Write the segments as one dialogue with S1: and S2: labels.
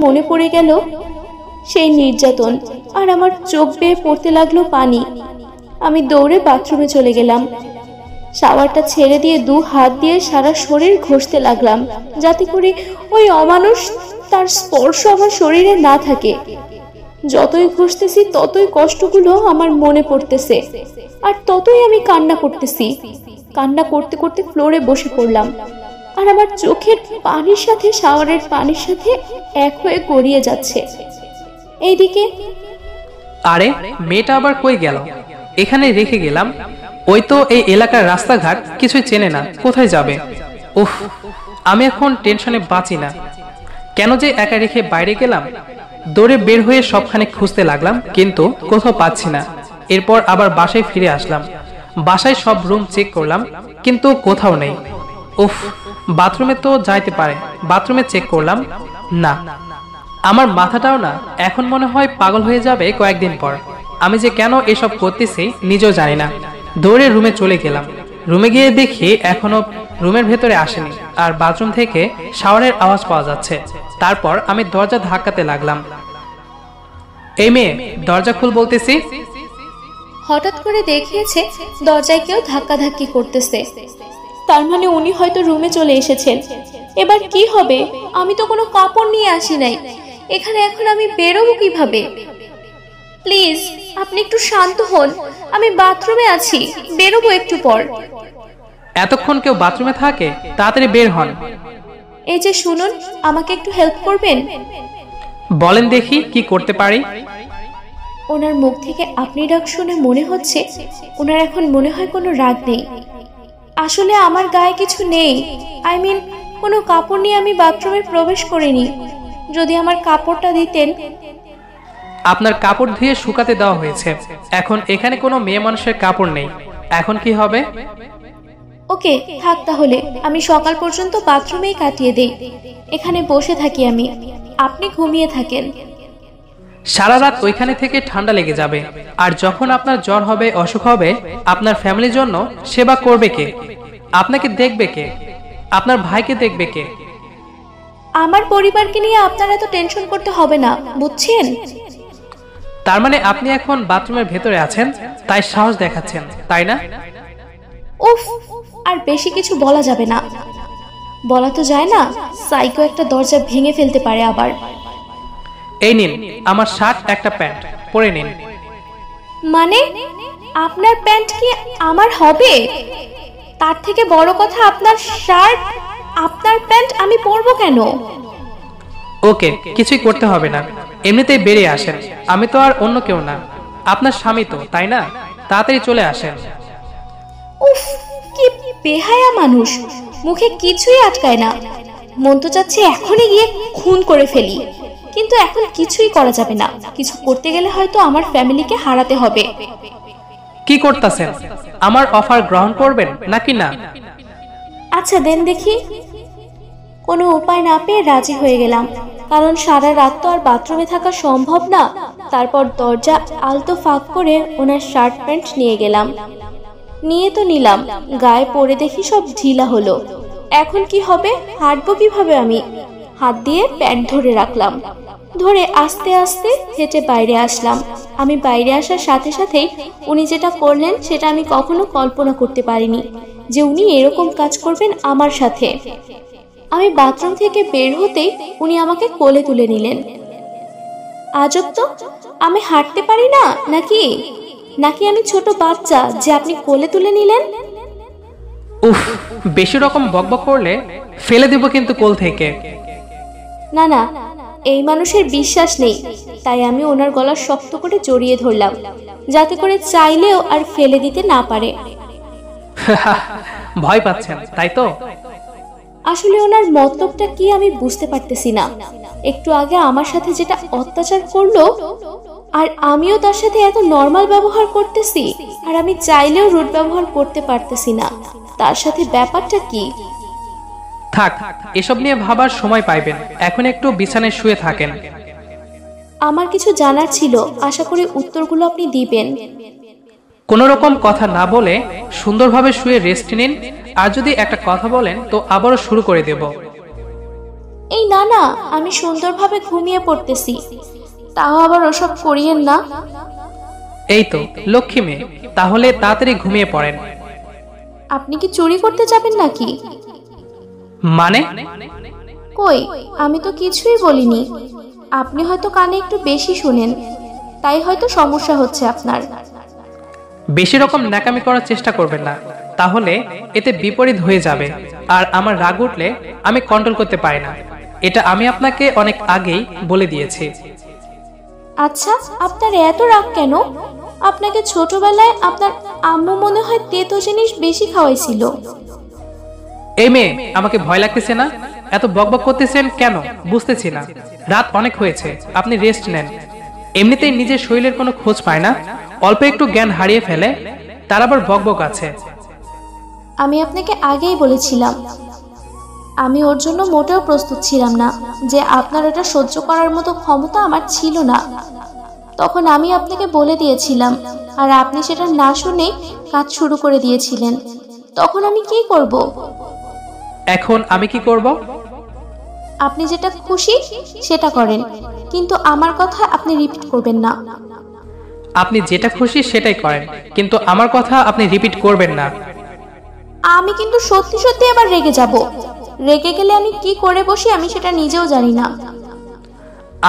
S1: মনে পড়ে গেল সেই নির্যাতন, আর আমার চোখ বেয়ে পড়তে লাগলো পানি। আমি দৌড়ে বাথরুমে চলে গেলাম। শাওয়ারটা ছেড়ে দিয়ে 2 হাত দিয়ে সারা শরীর ঘষতে লাগলাম, যাতে করে ওই অমানুষ তার স্পর্শ আমার শরীরে না থাকে। যতই ঘষতেছি ততই কষ্টগুলো আমার মনে পড়তেছে, আর ততই আমি কান্না করতেছি। কান্না করতে করতে ফ্লোরে বসে পড়লাম, আর আমার চোখের পানির সাথে শাওয়ারের পানির সাথে এক হয়ে গড়িয়ে যাচ্ছে। এইদিকে
S2: আরে মেয়েটা আবার কই গেল? এখানে রেখে গেলাম। ওই তো এই এলাকার রাস্তাঘাট কিছুই চেনে না, কোথায় যাবে? উফ, আমি এখন টেনশনে বাঁচি না। কেন যে একা রেখে বাইরে গেলাম? দৌড়ে বের হয়ে সবখানে খুঁজতে লাগলাম, কিন্তু কোথাও পাচ্ছি না। এরপর আবার বাসায় ফিরে আসলাম। বাসায় সব রুম চেক করলাম, কিন্তু কোথাও নেই। উফ, বাথরুমে তো যাইতে পারে, বাথরুমে চেক করলাম, না। আমার মাথাটাও না এখন মনে হয় পাগল হয়ে যাবে কয়েকদিন পর। আমি যে কেন এসব করতেছি নিজেও জানি না। দৌড়ে রুমে চলে গেলাম। রুমে গিয়ে দেখি এখনো রুমের ভেতরে আসেনি, আর বাথরুম থেকে শাওয়ারের আওয়াজ পাওয়া যাচ্ছে। তারপর আমি দরজা ধাক্কাতে লাগলাম। এই মেয়ে, দরজা খুল বলতেছি।
S1: হঠাৎ করে দেখিয়েছে দরজায় কেউ ধাক্কাধাক্কি করতেছে। তার মানে উনি হয়তো রুমে চলে এসেছেন। এবার কি হবে? আমি তো কোনো কাপড় নিয়ে আসি নাই এখানে, এখন আমি বেরোবো কিভাবে? প্লিজ আপনি একটু শান্ত হন, আমি বাথরুমে আছি, বেরোবো একটু পর।
S2: এতক্ষণ কেউ বাথরুমে থাকে? তাড়াতাড়ি বের হন।
S1: এই যে শুনুন, আমাকে একটু হেল্প করবেন?
S2: বলেন দেখি কি করতে পারি।
S1: ওনার মুখ থেকে আপনি ডাক শুনে মনে হচ্ছে ওনার এখন মনে হয় কোনো রাগ নেই। আসলে আমার গায়ে কিছু নেই, আই মিন কোনো কাপড় নিয়ে আমি বাথরুমে প্রবেশ করিনি। যদি আমার কাপড়টা দিতেন।
S2: আপনার কাপড় ধুয়ে শুকাতে দেওয়া হয়েছে, এখন এখানে কোনো মেয়ে মানুষের কাপড় নেই। এখন কি হবে?
S1: ওকে থাক, তাহলে আমি সকাল পর্যন্ত বাথরুমেই কাটিয়ে দেই। এখানে বসে থাকি আমি, আপনি ঘুমিয়ে থাকেন।
S2: সারা রাত ওইখানে থেকে ঠান্ডা লেগে যাবে, আর যখন আপনার জ্বর হবে, অসুখ হবে, আপনার ফ্যামিলির জন্য সেবা করবে কে? আপনাকে দেখবে কে? আপনার ভাইকে দেখবে কে?
S1: আমার পরিবারকে নিয়ে আপনার এত টেনশন করতে হবে না, বুঝছেন?
S2: তার মানে আপনি এখন বাথরুমের ভেতরে আছেন, তাই সাহস দেখাচ্ছেন, তাই না?
S1: উফ, আর বেশি কিছু বলা যাবে না। বলা তো যায় না, সাইকো একটা দরজা ভেঙে ফেলতে পারে আবার।
S2: এই নিন আমার শার্ট, একটা প্যান্ট, পরে নিন।
S1: মানে আপনার প্যান্ট কি আমার হবে? তার থেকে বড় কথা, আপনার শার্ট, আপনার প্যান্ট আমি পরবো কেন?
S2: ওকে, কিছুই করতে হবে না, এমনিতেই বেরিয়ে আসেন। আমি তো আর অন্য কেউ না, আপনার স্বামী তো, তাই না? তাড়াতাড়ি চলে আসেন।
S1: উফ, কি বেহায়া মানুষ, মুখে কিছুই আটকায় না। মন তো চাচ্ছে এখনই গিয়ে খুন করে ফেলি, কিন্তু এখন কিছুই করা যাবে না। কিছু করতে গেলে হয়তো আমার ফ্যামিলিকে হারাতে হবে।
S2: কি করতেছেন? আমার অফার গ্রহণ করবেন নাকি না?
S1: আচ্ছা দেন দেখি। কোনো উপায় না পেয়ে রাজি হয়ে গেলাম, কারণ সারা রাত তো আর বাথরুমে থাকা সম্ভব না। তারপর দরজা আলতো ফাঁক করে ওনার শার্ট প্যান্ট নিয়ে গেলাম। নিয়ে তো নিলাম, গায়ে পরে দেখি সব ঢিলা হলো। এখন কি হবে? হাঁটবো কিভাবে আমি? হাত দিয়ে প্যান্ট ধরে রাখলাম, ধরে আস্তে আস্তে হেঁটে বাইরে আসলাম। আমি বাইরে আসার সাথে সাথেই উনি যেটা করলেন সেটা আমি কখনো কল্পনা করতে পারিনি, যে উনি এরকম কাজ করবেন আমার সাথে। আমি বাথরুম থেকে বের হতেই উনি আমাকে কোলে তুলে নিলেন। আজব তো, আমি হাঁটতে পারি না নাকি? নাকি আমি ছোট বাচ্চা যে আপনি কোলে তুলে নিলেন?
S2: উফ, বেশি রকম বকবক করলে ফেলে দেব কিন্তু কোল থেকে।
S1: না না, এই মানুষের বিশ্বাস নেই, তাই আমি ওনার গলা শক্ত করে জড়িয়ে ধরলাম, যাতে করে চাইলেও আর ফেলে দিতে না পারে।
S2: ভয় পাচ্ছেন তাই তো?
S1: আসলে ওনার মতলবটা কি আমি বুঝতে পারতেছি না। একটু আগে আমার সাথে যেটা অত্যাচার করলো, আর আমিও তার সাথে এত নর্মাল ব্যবহার করতেছি, আর আমি চাইলেও রুড ব্যবহার করতে পারতেছি না। তার সাথে ব্যাপারটা কি?
S2: থাক, এসব নিয়ে ভাবার সময় পাইবেন, এখন একটু বিছানায় শুয়ে থাকেন।
S1: আমার কিছু জানার ছিল, আশা করি উত্তরগুলো আপনি দিবেন।
S2: কোনো রকম কথা না বলে সুন্দরভাবে শুয়ে রেস্ট নিন, আর যদি একটা কথা বলেন তো আবারও শুরু করে দেব।
S1: এই না না, আমি সুন্দরভাবে ঘুমিয়ে পড়তেছি, তাও আবার ওসব করিয়েন না।
S2: এই তো লক্ষ্মী মেয়ে, তাহলে তাড়াতাড়ি ঘুমিয়ে পড়েন।
S1: আপনি কি চুরি করতে যাবেন নাকি?
S2: মানে?
S1: কই, আমি তো কিছুই বলিনি। আপনি হয়তো কানে একটু বেশি শুনেন, তাই হয়তো সমস্যা হচ্ছে আপনার।
S2: বেশি রকম ন্যাকামি করার চেষ্টা করবেন না, তাহলে এতে বিপরীত হয়ে যাবে। আর আমার রাগ উঠলে আমি কন্ট্রোল করতে পারি না, এটা আমি আপনাকে অনেক আগেই বলে দিয়েছি।
S1: আচ্ছা, আপনার এত রাগ কেন? আপনাকে ছোটবেলায় আপনার আম্মু মনে হয় তেতো জিনিস বেশি খাওয়াইছিল।
S2: এই মেয়ে, আমাকে ভয় লাগতেছে না? এত বকবক করতেছেন কেন বুঝতেছি না। রাত অনেক হয়েছে, আপনি রেস্ট নেন। এমনিতেই নিজের শরীরের কোনো খোঁজ পায় না, অল্প একটু জ্ঞান হারিয়ে ফেলে, তার আবার বকবক আছে।
S1: আমি আপনাকে আগেই বলেছিলাম, আমি ওর জন্য মোটেও প্রস্তুত ছিলাম না, যে আপনার এটা সহ্য করার মতো ক্ষমতা আমার ছিল না। তখন আমি আপনাকে বলে দিয়েছিলাম, আর আপনি সেটা না শুনে কাজ শুরু করে দিয়েছিলেন। তখন আমি কি করব?
S2: এখন আমি কি করব?
S1: আপনি যেটা খুশি সেটা করেন, কিন্তু আমার কথা আপনি রিপিট করবেন না।
S2: আপনি যেটা খুশি সেটাই করেন, কিন্তু আমার কথা আপনি রিপিট করবেন না।
S1: আমি কিন্তু সত্যি সত্যি এবার রেগে যাব। রেগে গেলে আমি কি করে বসি আমি সেটা নিজেও জানি না।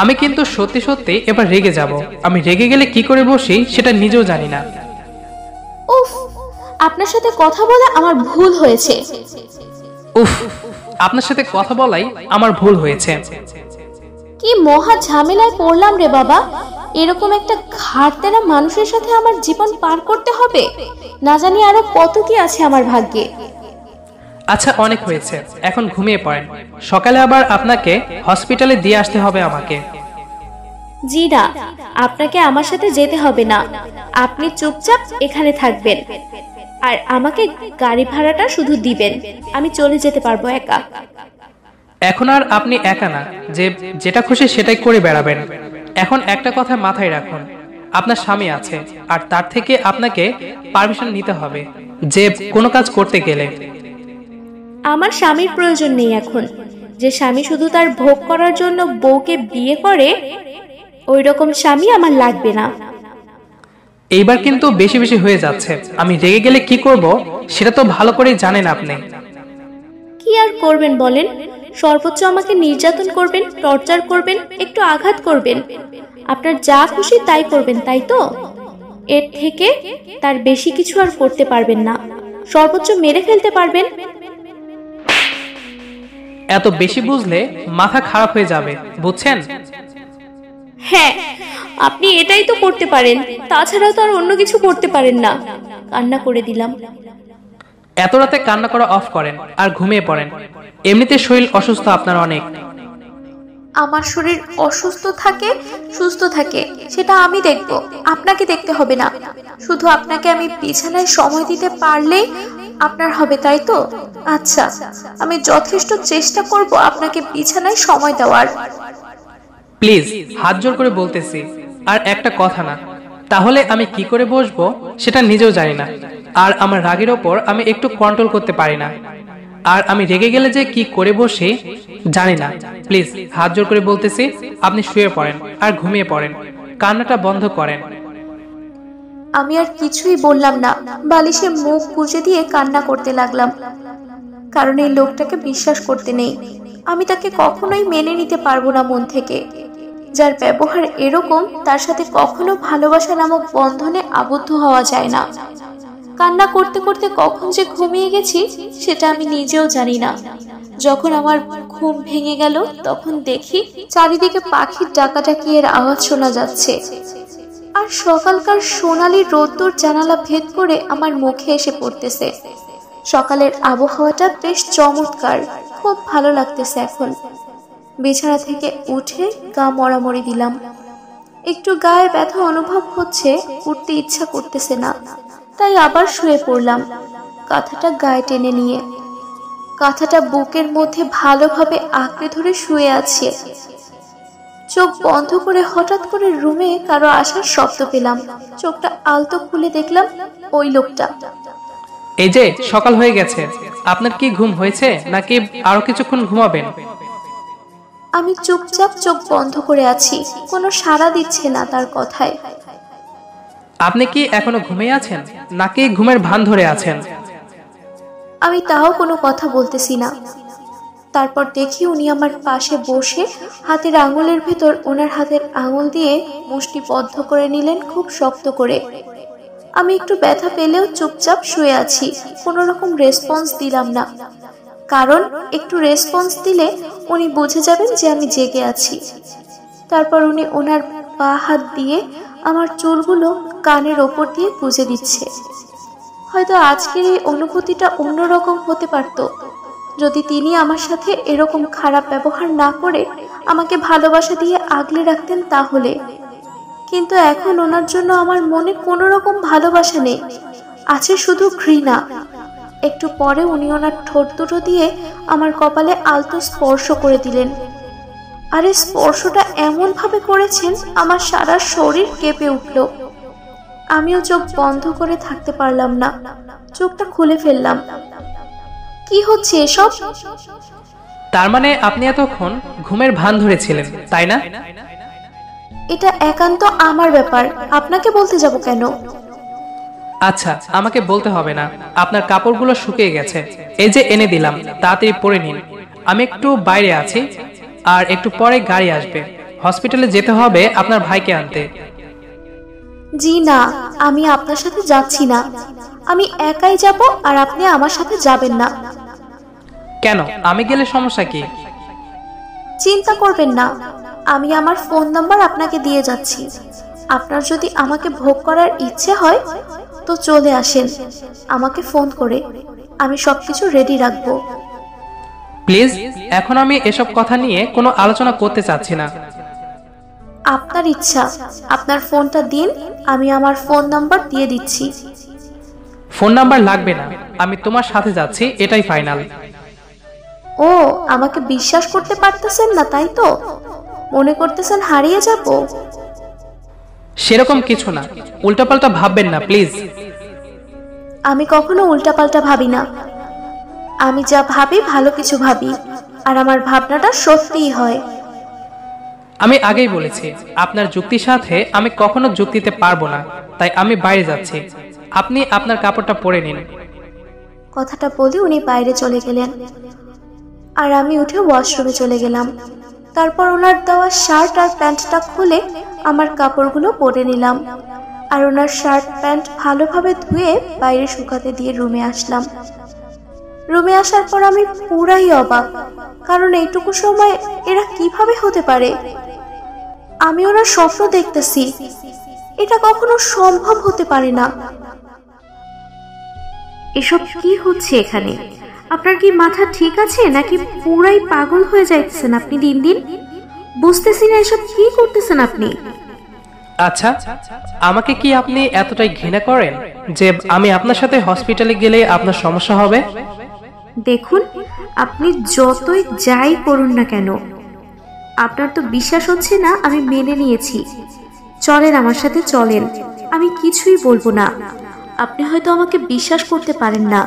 S2: আমি কিন্তু সত্যি সত্যি এবার রেগে যাব। আমি রেগে গেলে কি করে বসি সেটা নিজেও জানি না।
S1: উফ, আপনার সাথে কথা বলে আমার ভুল হয়েছে।
S2: উফ, আপনার সাথে কথা বলাই আমার ভুল হয়েছে।
S1: কি মহা ঝামেলায় পড়লাম রে বাবা। এরকম একটা ঘাড়তেরা মানুষের সাথে আমার জীবন পার করতে হবে। না জানি আরো কত কি আছে আমার ভাগ্যে।
S2: আচ্ছা, অনেক হয়েছে, এখন ঘুমিয়ে পড়েন। সকালে আবার আপনাকে হসপিটালে দিয়ে আসতে হবে আমাকে।
S1: জি না, আপনাকে আমার সাথে যেতে হবে না। আপনি চুপচাপ এখানে থাকবেন, আর আমাকে গাড়ি ভাড়াটা শুধু দিবেন। আমি চলে যেতে পারবো একা।
S2: এখন আর আপনি একা না যে যেটা খুশি সেটাই করে বেড়াবেন। এখন একটা কথা মাথায় রাখুন, আপনার স্বামী আছে, আর তার থেকে আপনাকে পারমিশন নিতে হবে যে কোনো কাজ করতে গেলে।
S1: আমার স্বামীর প্রয়োজন নেই এখন। যে স্বামী শুধু তার ভোগ করার জন্য বউকে বিয়ে করে, ওই রকম স্বামী আমার লাগবে না।
S2: এইবার কিন্তু বেশি বেশি হয়ে যাচ্ছে। আমি রেগে গেলে কি করব সেটা তো ভালো করেই জানেন আপনি।
S1: কি আর করবেন বলেন? সর্বোচ্চ আমাকে নির্যাতন করবেন, টর্চার করবেন, একটু আঘাত করবেন। আপনার যা খুশি তাই করবেন, তাই তো? এর থেকে তার বেশি কিছু আর করতে পারবেন না। সর্বোচ্চ মেরে ফেলতে পারবেন।
S2: এত বেশি বুঝলে মাথা খারাপ হয়ে যাবে, বুঝছেন?
S1: হ্যাঁ, আপনি এটাই তো করতে পারেন, তাছাড়া তো আর অন্য কিছু করতে পারেন না। কান্না করে দিলাম।
S2: এত রাতে কান্না করা অফ করেন আর ঘুমিয়ে পড়েন। এমনিতে শরীর অসুস্থ আপনার অনেক।
S1: আমার শরীর অসুস্থ থাকে সুস্থ থাকে সেটা আমি দেখব, আপনাকে দেখতে হবে না। শুধু আপনাকে আমি বিছানায় সময় দিতে পারলেই আপনার হবে, তাই তো? আচ্ছা, আমি যথেষ্ট চেষ্টা করব আপনাকে বিছানায় সময় দেওয়ার।
S2: প্লিজ, হাত জোর করে বলতেছি, আর একটা কথা না। তাহলে আমি কি করে বসবো সেটা নিজেও জানি না, আর আমার রাগের ওপর আমি একটু কন্ট্রোল করতে পারি না, আর আমি রেগে গেলে যে কি করে বসি জানি না। প্লিজ, হাত জোর করে বলতেছি, আপনি শুয়ে পড়েন আর ঘুমিয়ে পড়েন, কান্নাটা বন্ধ করেন।
S1: আমি আর কিছুই বললাম না, বালিশে মুখ গুজে দিয়ে কান্না করতে লাগলাম। কারণ এই লোকটাকে বিশ্বাস করতে নেই। আমি তাকে কখনোই মেনে নিতে পারবো না মন থেকে। যার ব্যবহার এরকম, তার সাথে কখনো ভালোবাসা নামক বন্ধনে আবদ্ধ হওয়া যায় না। কান্না করতে করতে কখন যে ঘুমিয়ে গেছি সেটা আমি নিজেও জানি না। যখন আমার ঘুম ভেঙে গেল তখন দেখি চারিদিকে পাখির ডাকাডাকি এর আওয়াজ শোনা যাচ্ছে, আর সকালকার সোনালি রোদ্দুর জানালা ভেদ করে আমার মুখে এসে পড়তেছে। সকালের আবহাওয়াটা বেশ চমৎকার, খুব ভালো লাগতেছে এখন। বিছানা থেকে উঠে গা মরামরি দিলাম। একটু গায়ে ব্যথা অনুভব হচ্ছে, উঠতে ইচ্ছা করতেছে না, তাই আবার শুয়ে পড়লাম কাঁথাটা গায়ে টেনে নিয়ে। কাঁথাটা বুকের মধ্যে ভালোভাবে আঁকড়ে ধরে শুয়ে আছে। চোখ বন্ধ করে হঠাৎ করে রুমে কারো আসার শব্দ পেলাম। চোখটা আলতো খুলে দেখলাম ওই লোকটা।
S2: এই যে সকাল হয়ে গেছে, আপনার কি ঘুম হয়েছে নাকি আরো কিছুক্ষণ ঘুমাবেন?
S1: আমি চুপচাপ চোখ বন্ধ করে আছি, কোনো সাড়া দিচ্ছে না তার কথায়।
S2: আপনি কি এখনো ঘুমিয়ে আছেন নাকি ঘুমের ভান ধরে আছেন?
S1: আমি তাও কোনো কথা বলতেছি না। তারপর দেখি উনি আমার পাশে বসে হাতের আঙুলের ভেতর ওনার হাতের আঙুল দিয়ে মুষ্টিবদ্ধ করে নিলেন খুব শক্ত করে। আমি একটু ব্যথা পেলেও চুপচাপ শুয়ে আছি, কোনো রকম রেসপন্স দিলাম না, কারণ একটু রেসপন্স দিলে উনি বুঝে যাবেন যে আমি জেগে আছি। তারপর উনি ওনার পা হাত দিয়ে আমার চুলগুলো কানের ওপর দিয়ে গুজে দিচ্ছে। হয়তো আজকের এই অনুভূতিটা অন্যরকম হতে পারত যদি তিনি আমার সাথে এরকম খারাপ ব্যবহার না করে আমাকে ভালোবাসা দিয়ে আগলে রাখতেন তাহলে। কিন্তু এখন ওনার জন্য আমার মনে কোনো রকম ভালোবাসা নেই, আছে শুধু ঘৃণা। একটু পরে উনি ওনার ঠোঁট দুটো দিয়ে আমার কপালে আলতো স্পর্শ করে দিলেন। আরে স্পর্শটা এমন ভাবে করেছেন আমার সারা শরীর কেঁপে উঠল। আমিও চোখ বন্ধ করে থাকতে পারলাম না, চোখটা খুলে ফেললাম। কি হচ্ছে এসব?
S2: তার মানে আপনি এতক্ষণ ঘুমের ভান ধরেছিলেন, তাই না?
S1: এটা একান্ত আমার ব্যাপার, আপনাকে বলতে যাব কেন?
S2: আচ্ছা, আমাকে বলতে হবে না। আপনার কাপড়গুলো শুকিয়ে গেছে, এই যে এনে দিলাম, তাড়াতাড়ি পরে নিন। আমি একটু বাইরে আছি, আর একটু পরে গাড়ি আসবে। হসপিটালে যেতে হবে আপনার ভাইকে আনতে।
S1: জি না, আমি আপনার সাথে যাচ্ছি না। আমি একাই যাব, আর আপনি আমার সাথে যাবেন না।
S2: কেন? আমি গেলে সমস্যা কি?
S1: চিন্তা করবেন না, আমি আমার ফোন নাম্বার আপনাকে দিয়ে যাচ্ছি। আপনার যদি আমাকে ভোগ করার ইচ্ছে হয় তো চলে আসেন আমাকে ফোন করে, আমি সবকিছু রেডি রাখবো।
S2: প্লিজ, এখন আমি এসব কথা নিয়ে কোনো আলোচনা করতে চাচ্ছি না।
S1: আপনার ইচ্ছা, আপনার ফোনটা দিন, আমি আমার ফোন নাম্বার দিয়ে দিচ্ছি।
S2: ফোন নাম্বার লাগবে না, আমি তোমার সাথে যাচ্ছি, এটাই ফাইনাল।
S1: ও, আমাকে বিশ্বাস করতে পারতেছেন না তাই তো? মনে করতেছেন হারিয়ে যাব?
S2: সেরকম কিছু না, উল্টাপাল্টা ভাববেন না প্লিজ।
S1: আমি কখনো উল্টাপাল্টা ভাবি না। আমি যা ভাবি ভালো কিছু ভাবি, আর আমার ভাবনাটা সত্যিই হয়।
S2: আমি আগেই বলেছি, আপনার যুক্তির সাথে আমি কখনো যুক্তি দিতে পারবো না, তাই আমি বাইরে যাচ্ছি। আপনি আপনার কাপড়টা পরে নিন।
S1: কথাটা বলে উনি বাইরে চলে গেলেন, আর আমি উঠে ওয়াশরুমে চলে গেলাম। তারপর ওনার দেওয়া শার্ট আর প্যান্টটা খুলে আমার কাপড়গুলো পরে নিলাম, আর ওনার শার্ট প্যান্ট ভালোভাবে ধুয়ে বাইরে শুকাতে দিয়ে রুমে আসলাম। রুমে আসার পর আমি পুরাই অবাক, কারণ এইটুকু সময় এরা কিভাবে হতে পারে? আমি ওনার স্বপ্ন দেখতেছি, এটা কখনো সম্ভব হতে পারে না। এসব কি হচ্ছে এখানে? আপনার কি মাথা ঠিক আছে নাকি পুরাই পাগল হয়ে যাইতেছেন আপনি দিন দিন? বুঝতেছি না এসব কি করতেছেন আপনি।
S2: আচ্ছা, আমাকে কি আপনি এতটাই ঘৃণা করেন যে আমি আপনার সাথে হসপিটালে গেলে আপনার সমস্যা হবে?
S1: দেখুন, আপনি যতই যাই করুন না কেন, আপনার তো বিশ্বাস হচ্ছে না, আমি মেনে নিয়েছি। চলেন আমার সাথে, চলেন, আমি কিছুই বলবো না। আপনি হয়তো আমাকে বিশ্বাস করতে পারেন না,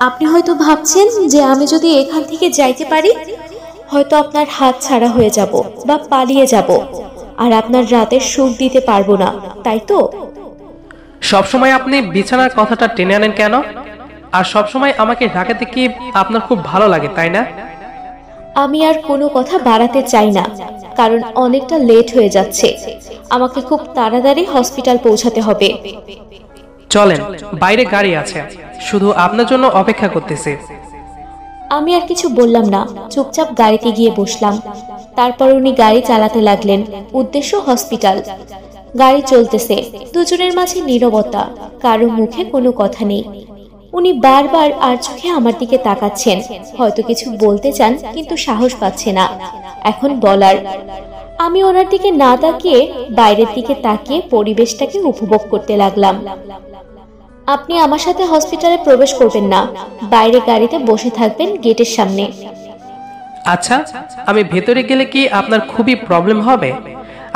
S1: আপনি হয়তো ভাবছেন যে আমি যদি এখান থেকে যাইতে পারি হয়তো আপনার হাত ছাড়া হয়ে যাব বা পালিয়ে যাব, আর আপনার রাতের সুখ দিতে পারবো না, তাই তো?
S2: সবসময় আপনি বিছানার কথাটা টেনে আনেন কেন? আর সবসময় আমাকে ঢাকাতে কি আপনার খুব ভালো লাগে, তাই না?
S1: আমি আর কোনো কথা বাড়াতে চাই না, কারণ অনেকটা লেট হয়ে যাচ্ছে। আমাকে খুব তাড়াতাড়ি হসপিটাল পৌঁছাতে হবে।
S2: চলেন, বাইরে গাড়ি আছে, শুধু আপনার জন্য অপেক্ষা করতেছে।
S1: আমি আর কিছু বললাম না, চুপচাপ গাড়িতে গিয়ে বসলাম। তারপর উনি গাড়ি চালাতে লাগলেন, উদ্দেশ্য হসপিটাল। গাড়ি চলতেছে, দুজনের মাঝে নীরবতা, কারো মুখে কোনো কথা নেই। উনি বারবার আর চোখে আমার দিকে তাকাচ্ছেন, হয়তো কিছু বলতে চান কিন্তু সাহস পাচ্ছে না এখন বলার। আমি ওনার দিকে না তাকিয়ে বাইরের দিকে তাকিয়ে পরিবেশটাকে উপভোগ করতে লাগলাম। আপনি আমার সাথে হসপিটালে প্রবেশ করবেন না, বাইরে গাড়িতে বসে থাকবেন গেটের সামনে।
S2: আচ্ছা, আমি ভেতরে গেলে কি আপনার খুবই প্রবলেম হবে?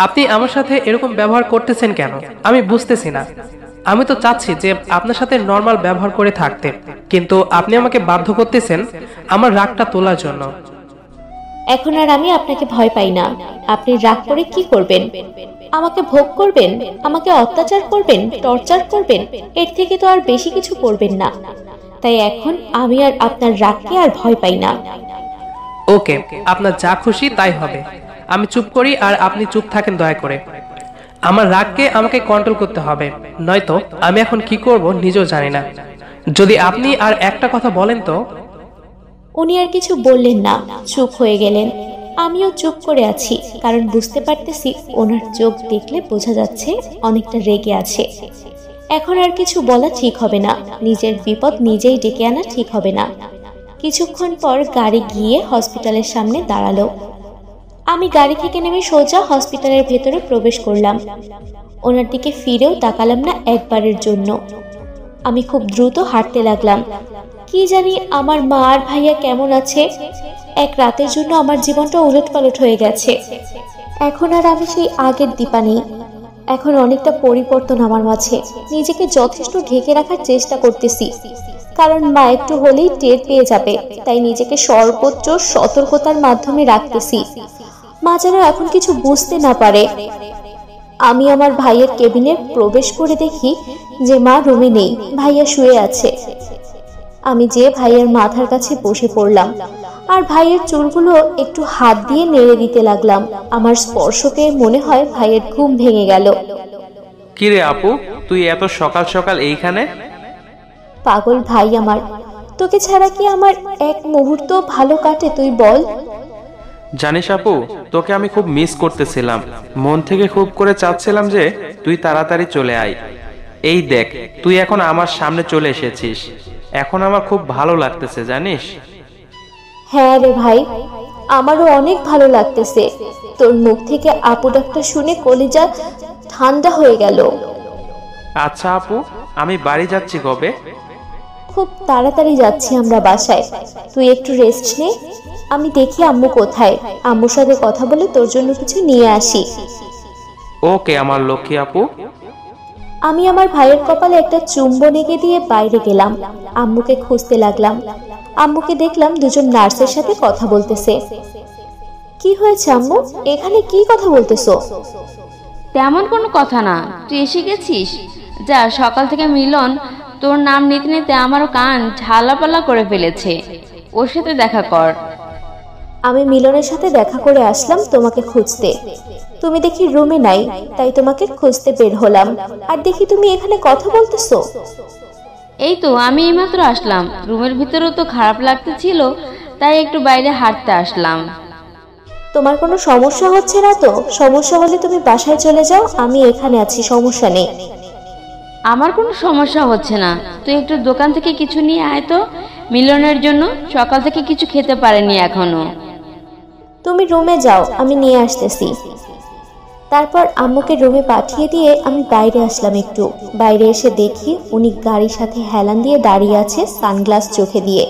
S2: আপনি আমার সাথে এরকম ব্যবহার করতেছেন কেন আমি বুঝতেছি না। আমি তো চাচ্ছি যে আপনার সাথে নরমাল ব্যবহার করে থাকতে, কিন্তু আপনি আমাকে বাধ্য করতেছেন আমার রাগটা তোলার জন্য।
S1: এখন আর আমি আপনাকে ভয় পাই না। আপনি রাগ করে কি করবেন? আমাকে ভোগ করবেন, আমাকে অত্যাচার করবেন, টর্চার করবেন, এর থেকে তো আর বেশি কিছু করবেন না। তাই এখন আমি আর আপনার রাগকে আর ভয় পাই না।
S2: ওকে, আপনার যা খুশি তাই হবে। আমি চুপ করি আর আপনি চুপ থাকেন দয়া করে। আমার রাগকে আমাকে কন্ট্রোল করতে হবে, নয়তো আমি এখন কি করব নিজেও জানি না। যদি আপনি আর একটা কথা বলেন তো।
S1: উনি আর কিছু বললেন না, চুপ হয়ে গেলেন। আমিও চুপ করে আছি, কারণ বুঝতে পারতেছি ওনার চোখ দেখলে বোঝা যাচ্ছে অনেকটা রেগে আছে। এখন আর কিছু বলা ঠিক হবে না, নিজের বিপদ নিজেই ডেকে আনা ঠিক হবে না। কিছুক্ষণ পর গাড়ি গিয়ে হসপিটালের সামনে দাঁড়ালো। আমি গাড়ি থেকে নেমে সোজা হসপিটালের ভেতরে প্রবেশ করলাম। ওনার দিকে ফিরেও তাকালাম না একবারের জন্য। আমি খুব দ্রুত হাঁটতে লাগলাম। কি জানি আমার মা আর ভাইয়া কেমন আছে। এক রাতের জন্য আমার জীবনটা উলটপালট হয়ে গেছে। এখন আর আমি সেই আগের দীপা নেই। এখন অনেকটা পরিবর্তন আমার মাঝে। নিজেকে যথেষ্ট ঢেকে রাখার চেষ্টা করতেছি, কারণ মা একটু হলেই টের পেয়ে যাবে। তাই নিজেকে সর্বোচ্চ সতর্কতার মাধ্যমে রাখতেছি, মা যেন এখন কিছু বুঝতে না পারে। আমি আমার ভাইয়ের কেবিনে প্রবেশ করে দেখি যে মা রুমে নেই, ভাইয়া শুয়ে আছে। আমি যে ভাইয়ের মাথার কাছে বসে পড়লাম আর ভাইয়ের চুলগুলো একটু হাত দিয়ে নেড়ে দিতে লাগলাম। আমার স্পর্শ পেয়ে মনে হয় ভাইয়ের ঘুম ভেঙে গেল।
S3: কিরে আপু, তুই এত সকাল সকাল এইখানে?
S1: পাগল ভাই আমার, তোকে ছাড়া কি আমার এক মুহূর্ত ভালো কাটে তুই বল?
S3: জানিস আপু, তোকে আমি খুব মিস করতেছিলাম। মন থেকে খুব করে চাচ্ছিলাম যে তুই তাড়াতাড়ি চলে আয়। এই দেখ, তুই এখন আমার সামনে চলে এসেছিস। এখন আমার খুব ভালো লাগতেছে জানিস।
S1: হ্যাঁ রে ভাই, আমারও অনেক ভালো লাগতেছে। তোর মুখ থেকে আপু ডাকটা শুনে কলিজা ঠান্ডা হয়ে গেল।
S3: আচ্ছা আপু, আমি বাড়ি যাচ্ছি কবে?
S1: খুব তাড়াতাড়ি যাচ্ছি আমরা বাসায়। তুই একটু রেস্ট নে, আমি দেখি আম্মু কোথায়। আম্মুর সাথে কথা বলে তোর জন্য কিছু নিয়ে আসি।
S3: ওকে আমার লক্ষ্মী আপু।
S1: আমি আমার ভাইয়ের কপালে একটা চুম্বন এঁকে দিয়ে বাইরে গেলাম। আম্মুকে খুঁজতে লাগলাম। আম্মুকে দেখলাম দুজন নার্সের সাথে কথা বলতেছে। কি হয়েছে আম্মু, এখানে কি কথা বলতেছো?
S4: তেমন কোনো কথা না, তুই এসে গেছিস। যা, সকাল থেকে মিলন তোর নাম নিতে নিতে আমারও কান ঝালাপালা করে ফেলেছে। ওর সাথে দেখা কর।
S1: আমি মিলনের সাথে দেখা করে আসলাম তোমাকে খুঁজতে। তুমি দেখি রুমে নাই, তাই তোমাকে খুঁজতে বের হলাম। আর দেখি তুমি এখানে কথা বলতেছো।
S4: এই তো আমি এইমাত্র আসলাম। রুমের ভিতরেও তো খারাপ লাগতেছিল, তাই একটু বাইরে হাঁটতে আসলাম।
S1: তোমার কোনো সমস্যা হচ্ছে না তো? সমস্যা হলে তুমি বাসায় চলে যাও, আমি এখানে আছি, সমস্যা নেই।
S4: আমার কোনো সমস্যা হচ্ছে না। তুই একটু দোকান থেকে কিছু নিয়ে আয় তো, মিলনের জন্য। সকাল থেকে কিছু খেতে পারেনি এখনো।
S1: তুমি রুমে যাও, আমি নিয়ে আসতেছি। তারপর আম্মুকে রুমে পাঠিয়ে দিয়ে আমি বাইরে আসলাম। একটু বাইরে এসে দেখি উনি গাড়ির সাথে হেলান দিয়ে দাঁড়িয়ে আছে, সানগ্লাস চোখে দিয়ে।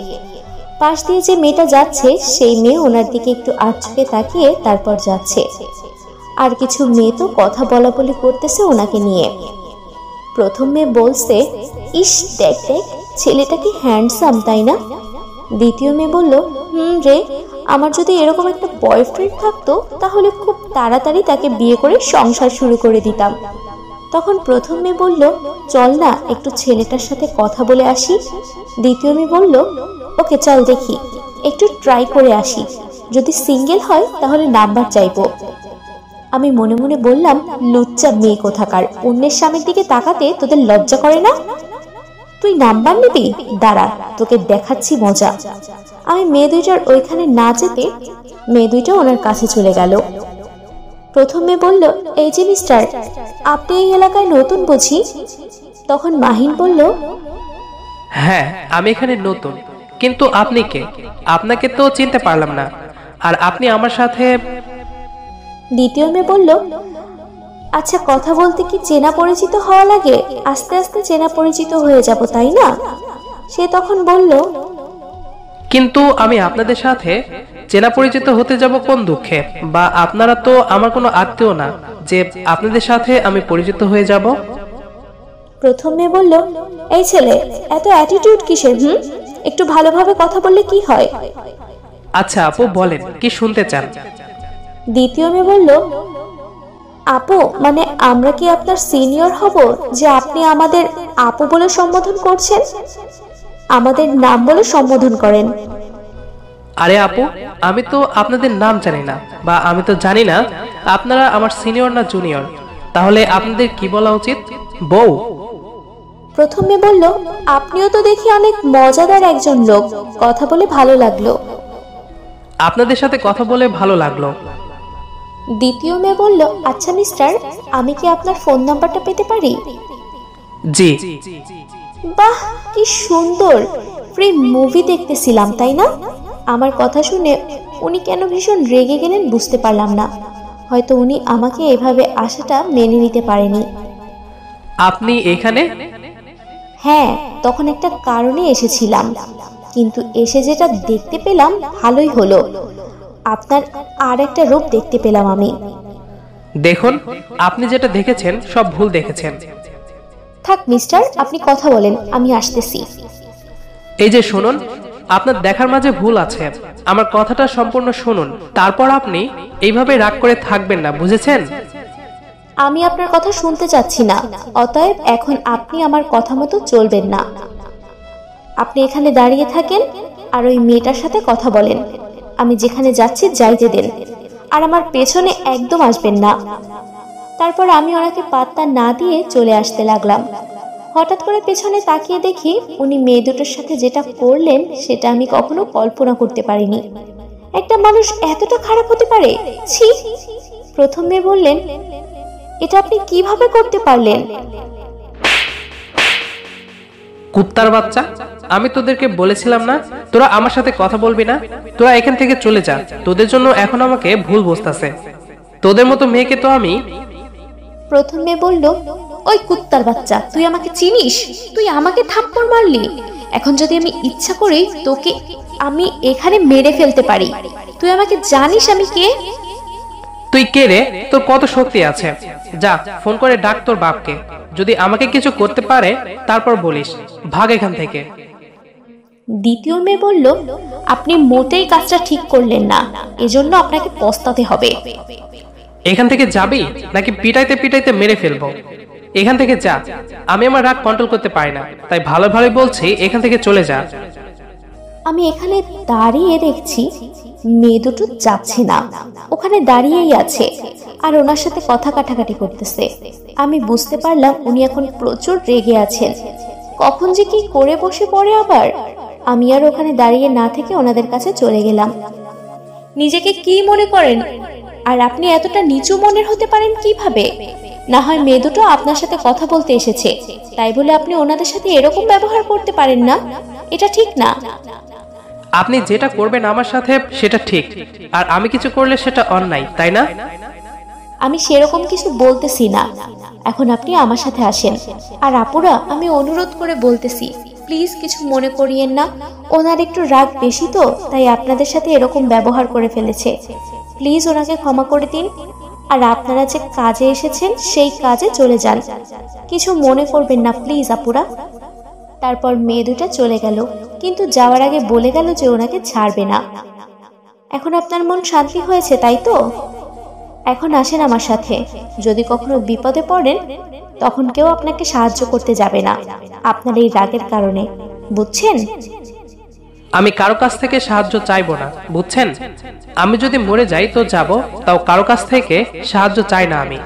S1: পাশ দিয়ে যে মেয়েটা যাচ্ছে সেই মেয়ে ওনার দিকে একটু আঁচকে তাকিয়ে তারপর যাচ্ছে। আর কিছু মেয়ে তো কথা বলা বলি করতেছে ওনাকে নিয়ে। প্রথম মেয়ে বলছে, ইস দেখ দেখ, ছেলেটা কি হ্যান্ডসাম তাই না? দ্বিতীয় মেয়ে বলল, রে, আমার যদি এরকম একটা বয়ফ্রেন্ড থাকতো তাহলে খুব তাড়াতাড়ি তাকে বিয়ে করে সংসার শুরু করে দিতাম। তখন প্রথম মেয়ে বলল, চল না একটু ছেলেটার সাথে কথা বলে আসি। দ্বিতীয় মেয়ে বলল, ওকে চল দেখি, একটু ট্রাই করে আসি, যদি সিঙ্গেল হয় তাহলে নাম্বার চাইবো। আমি মনে মনে বললাম, লুচ্চা মেয়ে কোথাকার, অন্যের স্বামীর দিকে তাকাতে তোদের লজ্জা করে না? তুই নাম্বার নিবি? দাঁড়া, তোকে দেখাচ্ছি মজা। আমি মেয়ে দুইটার ওইখানে না যেতে মেয়ে দুইটা ওনার কাছে চলে গেল। প্রথম মেয়ে বলল, এই যে মিস্টার, আপনি এই এলাকায় নতুন বুঝি? তখন মাহিন বলল,
S2: হ্যাঁ, আমি এখানে নতুন, কিন্তু আপনি কে? আপনাকে তো চিনতে পারলাম না। আর আপনি আমার সাথে?
S1: দ্বিতীয় মেয়ে বলল, আচ্ছা কথা বলতে কি চেনা পরিচিত হওয়া লাগে? আস্তে আস্তে চেনা পরিচিত হয়ে যাব, তাই না? সে তখন বলল,
S2: কিন্তু আমি আপনাদের সাথে চেনা পরিচিত হতে যাব কোন দুঃখে? বা আপনারা তো আমার কোনো আত্মীয় না যে আপনাদের সাথে আমি পরিচিত হয়ে যাব।
S1: প্রথম মেয়ে বলল, এই ছেলে, এত অ্যাটিটিউড কিসের? একটু ভালোভাবে কথা বললে কি হয়?
S2: আচ্ছা আপু বলেন, কি শুনতে চান?
S1: দ্বিতীয় মেয়ে বলল, আপু মানে আমরা কি আপনার সিনিয়র হব যে আপনি আমাদের আপু বলে সম্বোধন করছেন? আমাদের নাম বলে সম্বোধন করেন।
S2: আরে আপু, আমি তো আপনাদের নাম জানি না, বা আমি তো জানি না আপনারা আমার সিনিয়র না জুনিয়র। তাহলে আপনাদের কি বলা উচিত? বউ?
S1: প্রথম মেয়ে বলল, আপনিও তো দেখি অনেক মজাদার একজন লোক, কথা বলে ভালো লাগলো।
S2: আপনাদের সাথে কথা বলে ভালো লাগলো।
S1: দ্বিতীয় মেয়ে বলল, আচ্ছা মিস্টার, আমি কি আপনার ফোন নাম্বারটা পেতে পারি?
S2: জি।
S1: বাহ, কি সুন্দর! ফ্রি মুভি দেখতেছিলাম, তাই না? আমার কথা শুনে উনি কেন ভীষণ রেগে গেলেন বুঝতে পারলাম না। হয়তো উনি আমাকে এভাবে আসাটা মেনে নিতে পারেনি।
S2: আপনি এখানে?
S1: হ্যাঁ, তখন একটা কারণে এসেছিলাম, কিন্তু এসে যেটা দেখতে পেলাম ভালোই হলো। আপনার আর একটা রূপ দেখতে পেলাম আমি।
S2: দেখুন, আপনি যেটা দেখেছেন সব ভুল দেখেছেন।
S1: থাক মিস্টার, আপনি কথা বলেন, আমি আসতেছি।
S2: এই যে শুনুন, আপনার দেখার মাঝে ভুল আছে। আমার কথাটা সম্পূর্ণ শুনুন, তারপর আপনি এইভাবে রাগ করে থাকবেন না, বুঝেছেন?
S1: আমি আপনার কথা শুনতে চাচ্ছি না, অতএব এখন আপনি আমার কথা মতো চলবেন না। আপনি এখানে দাঁড়িয়ে থাকেন আর ওই মেয়েটার সাথে কথা বলেন। আমি যেখানে যাচ্ছি যাইতে দেন, আর আমার পেছনে একদম আসবেন না। তারপর আমি ওনাকে পাত্তা না দিয়ে চলে আসতে লাগলাম। হঠাৎ করে পেছনে তাকিয়ে দেখি উনি মেয়ে দুটোর সাথে যেটা করলেন সেটা আমি কখনো কল্পনা করতে পারিনি। একটা মানুষ এতটা খারাপ হতে পারে? ছি! প্রথম মেয়ে বললেন, এটা আপনি কিভাবে করতে পারলেন?
S2: কুত্তার বাচ্চা, আমি তোদেরকে বলেছিলাম না তোরা আমার সাথে কথা বলবি না? তোরা এখান থেকে চলে যা, তোদের জন্য এখন আমাকে ভুল বুঝতাছে। তোদের মতো মেয়েকে তো আমি।
S1: প্রথম মেয়ে বলল, ওই কুত্তার বাচ্চা, তুই আমাকে চিনিস? তুই আমাকে থাপ্পড় মারলি। এখন যদি আমি ইচ্ছা করি তোকে আমি এখানে মেরে ফেলতে পারি। তুই আমাকে জানিস আমি কে?
S2: তুই কে রে? তোর কত শক্তি আছে? যা ফোন করে ডাক তোর বাপকে, যদি আমাকে কিছু করতে পারে তারপর বলিস। ভাগ এখান থেকে।
S1: দ্বিতীয় মেয়ে বলল, আপনি মোটেই কাজটা ঠিক করলেন না, এজন্য আপনাকে পস্তাতে হবে।
S2: এখান থেকে যাবি নাকি পিটাইতে পিটাইতে মেরে ফেলবো? এখান থেকে যা, আমি আমার রাগ কন্ট্রোল করতে পারি না, তাই ভালো ভালোই বলছি, এখান থেকে চলে যা।
S1: আমি এখানে দাঁড়িয়ে দেখছি মেয়ে দুটো যাচ্ছে না, ওখানে দাঁড়িয়েই আছে আর ওনার সাথে কথা কাটাকাটি করতেছে। আমি বুঝতে পারলাম উনি এখন প্রচুর রেগে আছেন। কখন যে কি করে বসে পড়ে আবার। আমি আর ওখানে দাঁড়িয়ে না থেকে ওনাদের কাছে চলে গেলাম। নিজেকে কি মনে করেন? আর আপনি এতটা নিচু মনের হতে পারেন কিভাবে? না হয় মেয়ে দুটো আপনার সাথে কথা বলতে এসেছে, তাই বলে আপনি ওনাদের সাথে এরকম ব্যবহার করতে পারেন না। এটা ঠিক না।
S2: আপনি যেটা করবেন আমার সাথে সেটা ঠিক, আর আমি কিছু করলে সেটা অন্যায়, তাই না?
S1: আমি সেরকম কিছু বলতেছি না। এখন আপনি আমার সাথে আসেন। আর আপুরা, আমি অনুরোধ করে বলতেছি, প্লিজ কিছু মনে করিয়েন না। ওনার একটু রাগ বেশি তো, তাই আপনাদের সাথে এরকম ব্যবহার করে ফেলেছে। প্লিজ ওনাকে ক্ষমা করে দিন। আর আপনারা যে কাজে এসেছেন সেই কাজে চলে যান, কিছু মনে করবেন না প্লিজ আপুরা। তারপর মেয়ে দুটা চলে গেল, কিন্তু যাওয়ার আগে বলে গেল যে ওনাকে ছাড়বে না। এখন আপনার মন শান্তি হয়েছে, তাই তো? এখন আসেন আমার সাথে। যদি কখনো বিপদে পড়েন তখন কেউ আপনাকে সাহায্য করতে যাবে না আপনার এই রাগের কারণে, বুঝছেন?
S2: আমি কারো কাছ থেকে সাহায্য চাইবো না, বুঝছেন? আমি যদি মরে যাই তো যাব, তাও কারো কাছ থেকে সাহায্য চাই না আমি।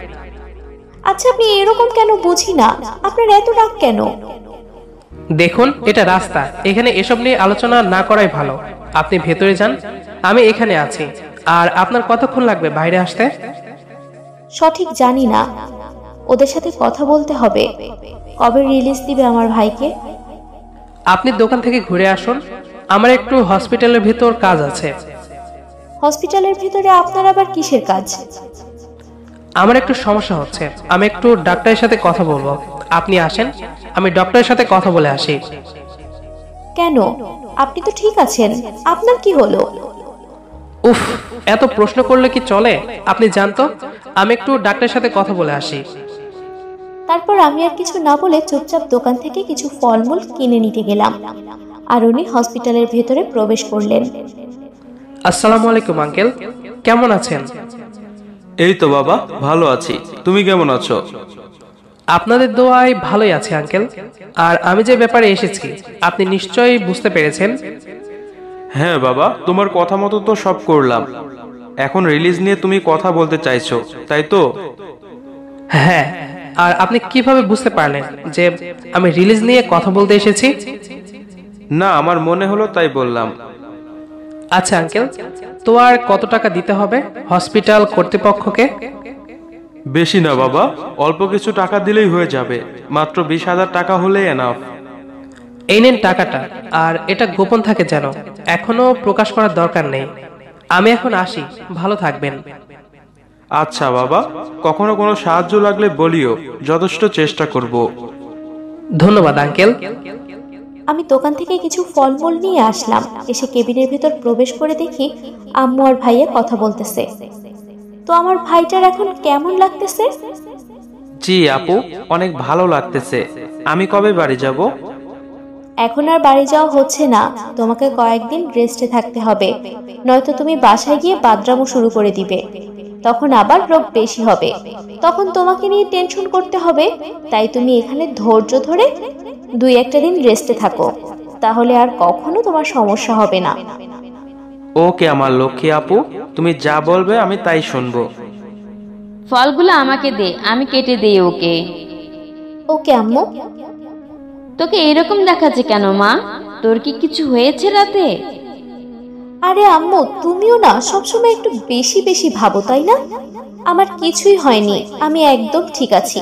S1: আচ্ছা, আপনি এরকম কেন বুঝি না, আপনার এত রাগ কেন?
S2: দেখুন, এটা রাস্তা, এখানে এসব নিয়ে আলোচনা না করাই ভালো। আপনি ভেতরে যান, আমি এখানে আছি। আর আপনার কতক্ষণ লাগবে বাইরে আসতে?
S1: সঠিক জানি না, ওদের সাথে কথা বলতে হবে। কবে রিলিজ দিবে আমার ভাইকে?
S2: আপনি দোকান থেকে ঘুরে আসুন, আমার একটু হসপিটালের ভিতর কাজ আছে।
S1: হসপিটালের ভিতরে আপনার আবার কিসের কাজ?
S2: আমার একটু সমস্যা হচ্ছে, আমি একটু ডাক্তারের সাথে কথা বলবো। আপনি আসেন, আমি ডক্টরের সাথে কথা বলে আসি।
S1: কেন? আপনি তো ঠিক আছেন, আপনার কি হলো?
S2: উফ, এত প্রশ্ন করলে কি চলে? আপনি জানতো, আমি একটু ডাক্তারের সাথে কথা বলে আসি।
S1: তারপর আমি আর কিছু না বলে চুপচাপ দোকান থেকে কিছু ফলমূল কিনে নিতে গেলাম, আর উনি হসপিটালের ভেতরে প্রবেশ করলেন।
S2: আসসালামু আলাইকুম আঙ্কেল, কেমন আছেন?
S3: এই তো বাবা, ভালো আছি। তুমি কেমন আছো?
S2: আপনাদের দোয়ায় ভালোই আছি আঙ্কেল। আর আমি যে ব্যাপারে এসেছি আপনি নিশ্চয়ই বুঝতে পেরেছেন।
S3: হ্যাঁ বাবা, তোমার কথা মতো তো সব করলাম। এখন রিলিজ নিয়ে তুমি কথা বলতে চাইছো, তাই তো?
S2: হ্যাঁ, আর আপনি কিভাবে বুঝতে পারলেন যে আমি রিলিজ নিয়ে কথা বলতে এসেছি?
S3: না, আমার মনে হলো তাই বললাম।
S2: আচ্ছা আঙ্কেল, তো আর কত টাকা দিতে হবে হসপিটাল কর্তৃপক্ষকে?
S3: বেশি না বাবা, অল্প কিছু টাকা দিলেই হয়ে যাবে। মাত্র 20,000 টাকা হলেই এনাফ।
S2: এই নেন টাকাটা, আর এটা গোপন থাকে যেন, এখনো প্রকাশ করার দরকার নেই। আমি এখন আসি, ভালো থাকবেন।
S3: আচ্ছা বাবা, কখনো কোনো সাহায্য লাগলে বলিও, যথেষ্ট চেষ্টা করব।
S2: ধন্যবাদ আঙ্কেল।
S1: আমি দোকান থেকে কিছু ফলমূল নিয়ে আসলাম। এসে কেবিনের ভেতর প্রবেশ করে দেখি আম্মু আর ভাইয়া কথা বলতেছে। তো আমার ভাইটার এখন কেমন লাগতেছে?
S3: জি আপু, অনেক ভালো লাগতেছে। আমি কবে বাড়ি যাব?
S1: এখন আর বাড়ি যাওয়া হচ্ছে না, তোমাকে কয়েকদিন রেস্টে থাকতে হবে, নয়তো তুমি বাসায় গিয়ে বাদরামো শুরু করে দিবে। তখন আবার রোগ বেশি হবে, তখন তোমাকে নিয়ে টেনশন করতে হবে। তাই তুমি এখানে ধৈর্য ধরে 2-1 দিন রেস্টে থাকো, তাহলে আর কখনো তোমার সমস্যা হবে না।
S3: ওকে আমার লক্ষ্মী আপু, তুমি যা বলবে আমি তাই শুনবো।
S4: ফলগুলো আমাকে দে, আমি কেটে দেই ওকে।
S1: ওকে আম্মু।
S4: তোকে এরকম দেখাচ্ছে কেন মা? তোর কি কিছু হয়েছে রাতে?
S1: আরে আম্মু, তুমিও না সবসময় একটু বেশি বেশি ভাবো, তাই না? আমার কিছুই হয়নি, আমি একদম ঠিক আছি।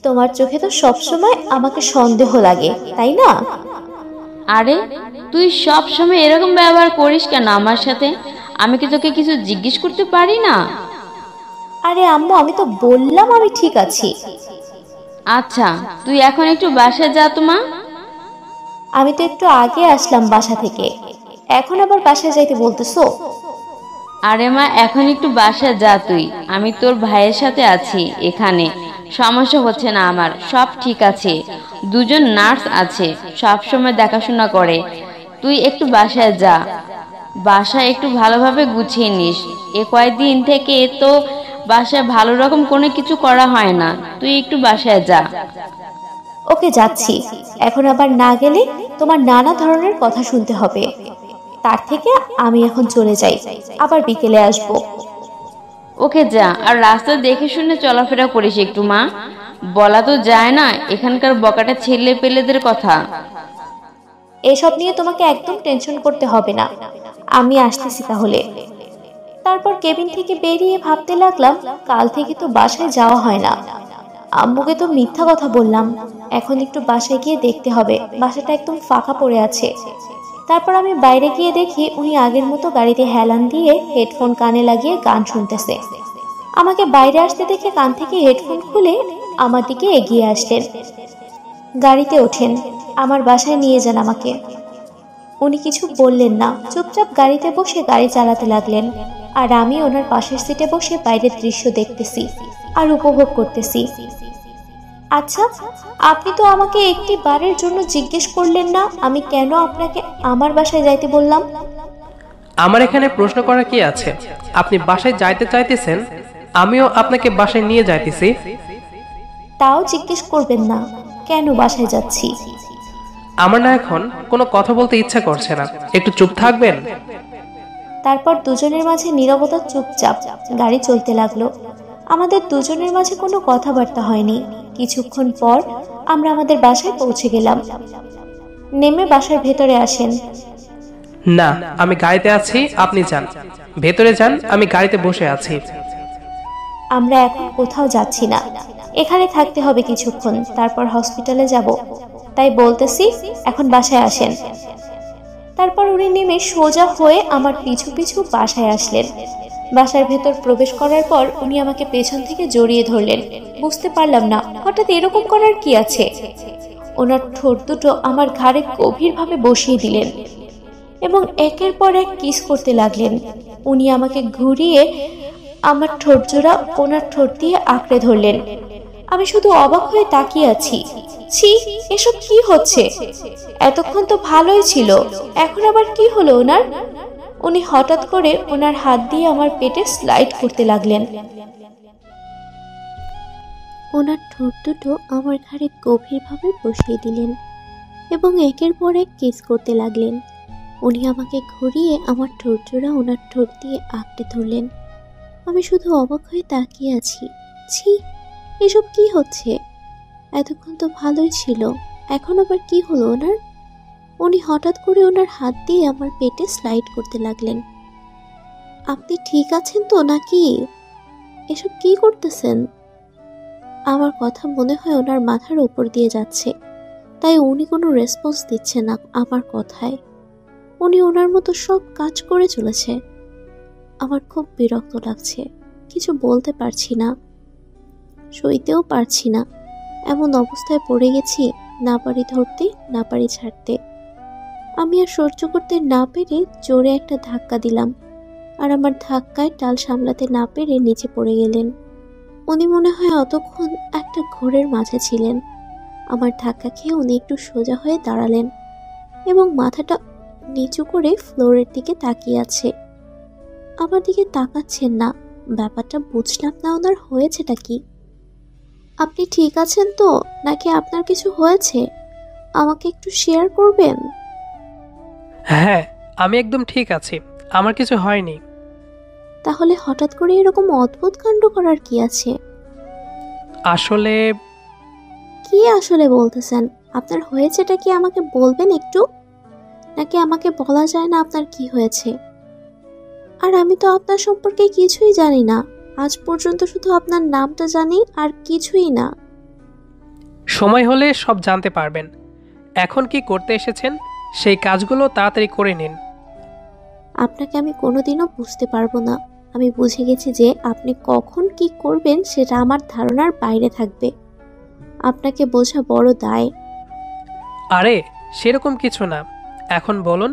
S1: তোমার চোখে তো সবসময় আমাকে সন্দেহ লাগে, তাই না?
S4: আরে তুই সব সময় এরকম ব্যবহার করিস কেন আমার সাথে? আমি কি তোকে কিছু জিজ্ঞেস করতে পারি না?
S1: আরে আম্মু, আমি তো বললাম আমি ঠিক আছি।
S4: আচ্ছা, তুই এখন একটু বাসায় যা তো মা।
S1: আমি তো একটু আগে আসলাম বাসা থেকে, এখন আবার বাসায় যাইতে বলতেছো?
S4: আরে মা, এখন একটু বাসায় যা তুই। আমি তোর ভাইয়ের সাথে আছি এখানে, সমস্যা হচ্ছে না আমার, সব ঠিক আছে। দুজন নার্স আছে, সব সময় দেখাশোনা করে। তুই একটু বাসায় যা, বাসায় একটু ভালোভাবে গুছিয়ে নিস। এ কয়েকদিন থেকে তো বাসায় ভালো রকম কোনো কিছু করা হয় না, তুই একটু বাসায় যা।
S1: ওকে, যাচ্ছি। এখন আবার না গেলে তোমার নানা ধরনের কথা শুনতে হবে। তার থেকে আমি এখন চলে যাই, আবার বিকেলে আসবো।
S4: ওকে যা, আর রাস্তা দেখে শুনে চলাফেরা করিস একটু মা। বলা তো যায় না এখানকার বকাটা ছেলে পেলেদের কথা।
S1: এসব নিয়ে তোমাকে একদম টেনশন করতে হবে না, আমি আসতেছি তাহলে। তারপর কেবিন থেকে বেরিয়ে ভাবতে লাগলাম, কাল থেকে তো বাসায় যাওয়া হয় না। আম্মুকে তো মিথ্যা কথা বললাম, এখন একটু বাসায় গিয়ে দেখতে হবে। বাসাটা একদম ফাঁকা পড়ে আছে। তারপর আমি বাইরে গিয়ে দেখি উনি আগের মতো গাড়িতে হেলান দিয়ে হেডফোন কানে লাগিয়ে গান শুনতেছে। আমাকে বাইরে আসতে দেখে কান থেকে হেডফোন খুলে আমার দিকে এগিয়ে আসলেন। গাড়িতে ওঠেন, আমার বাসায় নিয়ে যান আমাকে। উনি কিছু বললেন না, চুপচাপ গাড়িতে বসে গাড়ি চালাতে লাগলেন। আর আমি ওনার পাশের সিটে বসে বাইরের দৃশ্য দেখতেছি আর উপভোগ করতেছি। আচ্ছা, আপনি তো আমাকে একটি বারের জন্য জিজ্ঞেস করলেন না আমি কেন আপনাকে আমার বাসায় যাইতে বললাম?
S2: আমার এখানে প্রশ্ন করার কি আছে? আপনি বাসায় যাইতে চাইতেছেন, আমিও আপনাকে বাসায় নিয়ে যাইতেছি।
S1: তাও জিজ্ঞেস করবেন না কেন বাসায় যাচ্ছি?
S2: আমার না এখন কোনো কথা বলতে ইচ্ছা করছে না, একটু চুপ থাকবেন?
S1: তারপর দুজনের মাঝে নীরবতা, চুপচাপ গাড়ি চলতে লাগলো। আমাদের দুজনের মাঝে কোনো কথাবার্তা হয়নি। কিছুক্ষণ পর আমরা আমাদের বাসায় পৌঁছে গেলাম। নেমে বাসার ভেতরে আসেন।
S2: না, আমি গাড়িতে আছি, আপনি যান ভেতরে যান, আমি গাড়িতে বসে আছি।
S1: আমরা এখন কোথাও যাচ্ছি না, এখানে থাকতে হবে কিছুক্ষণ, তারপর হসপিটালে যাব। তাই বলতেছি এখন বাসায় আসেন। তারপর উনি নেমে সোজা হয়ে আমার পিছু পিছু বাসায় আসলেন। বাসার ভেতর প্রবেশ করার পর উনি আমাকে পেছন থেকে জড়িয়ে ধরলেন। বুঝতে পারলাম না হঠাৎ এরকম করার কি আছে। ওনার ঠোঁট দুটো আমার ঘাড়ে গভীরভাবে বসিয়ে দিলেন এবং একের পর এক কিস করতে লাগলেন। উনি আমাকে ঘুরিয়ে আমার ঠোঁট জোড়া ওনার ঠোঁট দিয়ে আঁকড়ে ধরলেন। আমি শুধু অবাক হয়ে তাকিয়ে আছি। ছি, এসব কি হচ্ছে? এতক্ষণ তো ভালোই ছিল, এখন আবার কি হলো ওনার? উনি হঠাৎ করে ওনার হাত দিয়ে আমার পেটে স্লাইড করতে লাগলেন। ওনার ঠোঁট দুটো আমার ঘাড়ে গভীরভাবে বসিয়ে দিলেন এবং একের পর এক কিস করতে লাগলেন। উনি আমাকে ঘুরিয়ে আমার ঠোঁট জোড়া ওনার ঠোঁট দিয়ে আঁকড়ে ধরলেন। আমি শুধু অবাক হয়ে তাকিয়ে আছি। ছি, এসব কি হচ্ছে? এতক্ষণ তো ভালোই ছিল, এখন আবার কি হলো ওনার? উনি হঠাৎ করে ওনার হাত দিয়ে আমার পেটে স্লাইড করতে লাগলেন। আপনি ঠিক আছেন তো নাকি? এসব কি করতেছেন? আমার কথা মনে হয় ওনার মাথার উপর দিয়ে যাচ্ছে, তাই উনি কোনো রেসপন্স দিচ্ছে না আমার কথায়। উনি ওনার মতো সব কাজ করে চলেছে। আমার খুব বিরক্ত লাগছে, কিছু বলতে পারছি না, সইতেও পারছি না। এমন অবস্থায় পড়ে গেছি, না পারি ধরতে না পারি ছাড়তে। আমি আর সহ্য করতে না পেরে জোরে একটা ধাক্কা দিলাম, আর আমার ধাক্কায় টাল সামলাতে না পেরে নিচে পড়ে গেলেন। উনি মনে হয় অতক্ষণ একটা ঘোরের মাঝে ছিলেন। আমার ধাক্কা খেয়ে উনি একটু সোজা হয়ে দাঁড়ালেন এবং মাথাটা নিচু করে ফ্লোরের দিকে তাকিয়ে আছে। আমার দিকে তাকাচ্ছেন না। ব্যাপারটা বুঝলাম না, ওনার হয়েছেটা কি? আপনি ঠিক আছেন তো নাকি আপনার কিছু হয়েছে? আমাকে একটু শেয়ার করবেন?
S2: হ্যাঁ, আমি একদম ঠিক আছি, আমার কিছু হয়নি।
S1: তাহলে হঠাৎ করে এরকম অদ্ভুত কাণ্ড করার কি আছে?
S2: আসলে
S1: কি আসলে বলতেছেন? আপনার হয়েছেটা কি আমাকে বলবেন একটু? নাকি আমাকে বলা যায় না আপনার কি হয়েছে? আর আমি তো আপনার সম্পর্কে কিছুই জানি না। আজ পর্যন্ত শুধু আপনার নামটা জানি, আর কিছুই না।
S2: সময় হলে সব জানতে পারবেন। এখন কি করতে এসেছেন সেই কাজগুলো তাড়াতাড়ি করে নিন।
S1: আপনাকে আমি কোনোদিনও বুঝতে পারবো না। আমি বুঝে গেছি যে আপনি কখন কি করবেন সেটা আমার ধারণার বাইরে থাকবে। আপনাকে বোঝা বড় দায়।
S2: আরে সেরকম কিছু না। এখন বলুন,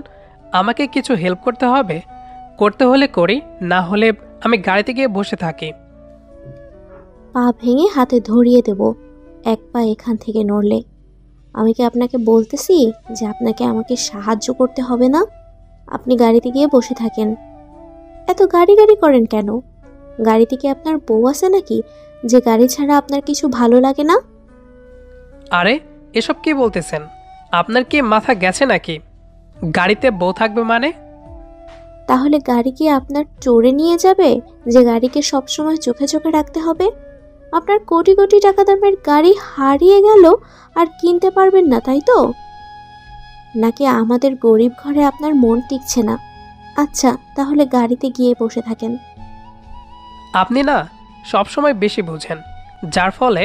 S2: আমাকে কিছু হেল্প করতে হবে? করতে হলে করি, না হলে আমি গাড়িতে গিয়ে বসে থাকি।
S1: পা ভেঙে হাতে ধরিয়ে দেব এক পা এখান থেকে নড়লে। আমি কি আপনাকে বলতেছি যে আপনাকে আমাকে সাহায্য করতে হবে না? আপনি গাড়িতে গিয়ে বসে থাকেন। এত গাড়ি গাড়ি করেন কেন? গাড়িতে কি আপনার বউ আছে নাকি, যে গাড়ি ছাড়া আপনার কিছু ভালো লাগে না?
S2: আরে এসব কি বলতেছেন? আপনার কি মাথা গেছে নাকি? গাড়িতে বউ থাকবে মানে?
S1: তাহলে গাড়ি কি আপনার চড়ে নিয়ে যাবে, যে গাড়িকে সবসময় চোখে চোখে রাখতে হবে? আপনার কোটি কোটি টাকা দামের গাড়ি হারিয়ে গেল আর কিনতে পারবেন না, তাই তো? নাকি আমাদের গরিব ঘরে আপনার মন টিকছে না? আচ্ছা, তাহলে গাড়িতে গিয়ে বসে থাকেন।
S2: আপনি না সবসময় বেশি বুঝেন, যার ফলে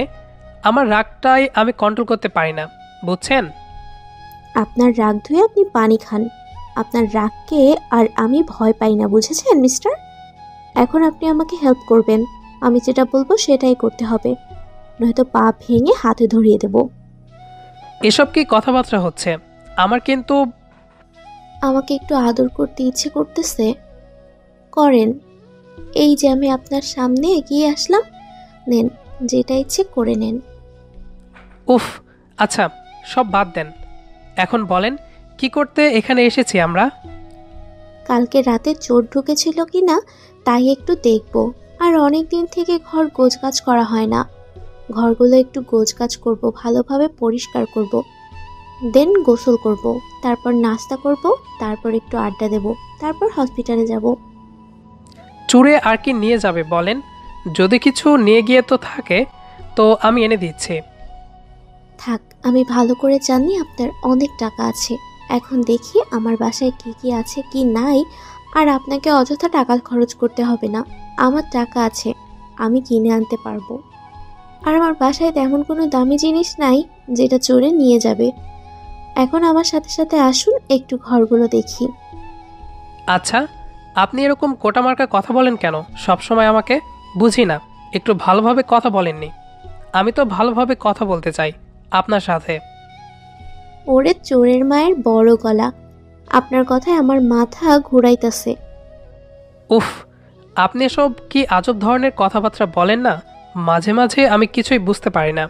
S2: আমার রাগটাই আমি কন্ট্রোল করতে পারি না, বুঝছেন?
S1: আপনার রাগ ধুয়ে আপনি পানি খান। আপনার রাগকে আর আমি ভয় পাই না, বুঝেছেন মিস্টার? এখন আপনি আমাকে হেল্প করবেন। আমি যেটা বলবো সেটাই করতে হবে, নয়তো পা ভেঙে হাতে ধরিয়ে দেব।
S2: এসব কি কথাবার্তা হচ্ছে? আমার কিন্তু
S1: আমাকে একটু আদর করতে ইচ্ছে করতেছে, করেন। এই যে আমি আপনার সামনে এগিয়ে আসলাম, নেন, যেটা ইচ্ছে করে নেন।
S2: উফ, আচ্ছা সব বাদ দেন। এখন বলেন কি করতে এখানে এসেছি আমরা?
S1: কালকে রাতে চোর ঢুকেছিল কি না তাই একটু দেখব। আর অনেক দিন থেকে ঘর গোছগাছ করা হয় না। ঘরগুলো একটু গোছগাছ করব, ভালোভাবে পরিষ্কার করব, দেন গোসল করব, তারপর নাস্তা করব, তারপর একটু আড্ডা দেব, তারপর হসপিটালে যাব।
S2: চুরে আর কি নিয়ে যাবে বলেন? যদি কিছু নিয়ে গিয়ে তো থাকে তো আমি এনে দিচ্ছি।
S1: থাক, আমি ভালো করে জানি আপনার অনেক টাকা আছে। এখন দেখি আমার বাসায় কি কি আছে কি নাই, আর আপনাকে অযথা টাকা খরচ করতে হবে না। আমার টাকা আছে, আমি কিনে আনতে পারবো। আর আমার বাসায় তেমন কোনো দামি জিনিস নাই যেটা চোরে নিয়ে যাবে। এখন আমার সাথে সাথে আসুন, একটু ঘরগুলো দেখি।
S2: আচ্ছা, আপনি এরকম কোটামার্কা কথা বলেন কেন সব সময়? আমাকে বুঝি না, একটু ভালোভাবে কথা বলেননি। আমি তো ভালোভাবে কথা বলতে চাই আপনার সাথে।
S1: ওরে চোরের মায়ের বড় গলা, আপনার কথায় আমার মাথা ঘুরাইতেছে।
S2: উফ, আপনি এসব কি আজব ধরনের কথাবার্তা বলেন না? মাঝে মাঝে আমি কিছুই বুঝতে পারি না।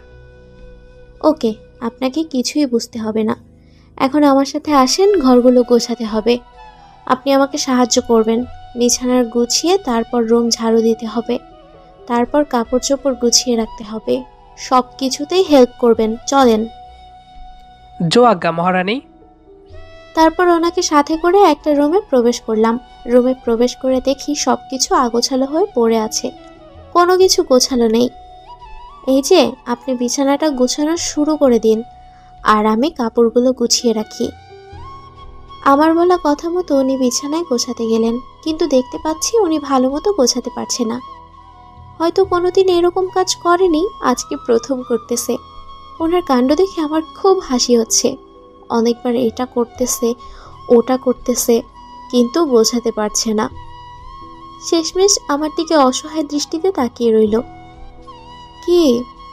S1: ওকে, আপনাকে কিছুই বুঝতে হবে না। এখন আমার সাথে আসেন, ঘরগুলো গোছাতে হবে। আপনি আমাকে সাহায্য করবেন। বিছানার গুছিয়ে তারপর রুম ঝাড়ু দিতে হবে, তারপর কাপড় চোপড় গুছিয়ে রাখতে হবে। সব কিছুতেই হেল্প করবেন, চলেন।
S2: জো আজ্ঞা মহারানী।
S1: তারপর ওনাকে সাথে করে একটা রুমে প্রবেশ করলাম। রুমে প্রবেশ করে দেখি সবকিছু আগোছালো হয়ে পড়ে আছে, কোনো কিছু গোছালো নেই। এই যে আপনি বিছানাটা গোছানো শুরু করে দিন, আর আমি কাপড়গুলো গুছিয়ে রাখি। আমার বলা কথা মতো উনি বিছানায় গোছাতে গেলেন, কিন্তু দেখতে পাচ্ছি উনি ভালো মতো গোছাতে পারছে না। হয়তো কোনোদিন এরকম কাজ করেনি, আজকে প্রথম করতেছে। ওনার কাণ্ড দেখে আমার খুব হাসি হচ্ছে। অনেকবার এটা করতেছে, ওটা করতেছে, কিন্তু গোছাতে পারছে না। শেষমেশ আমার দিকে অসহায় দৃষ্টিতে তাকিয়ে রইল। কি,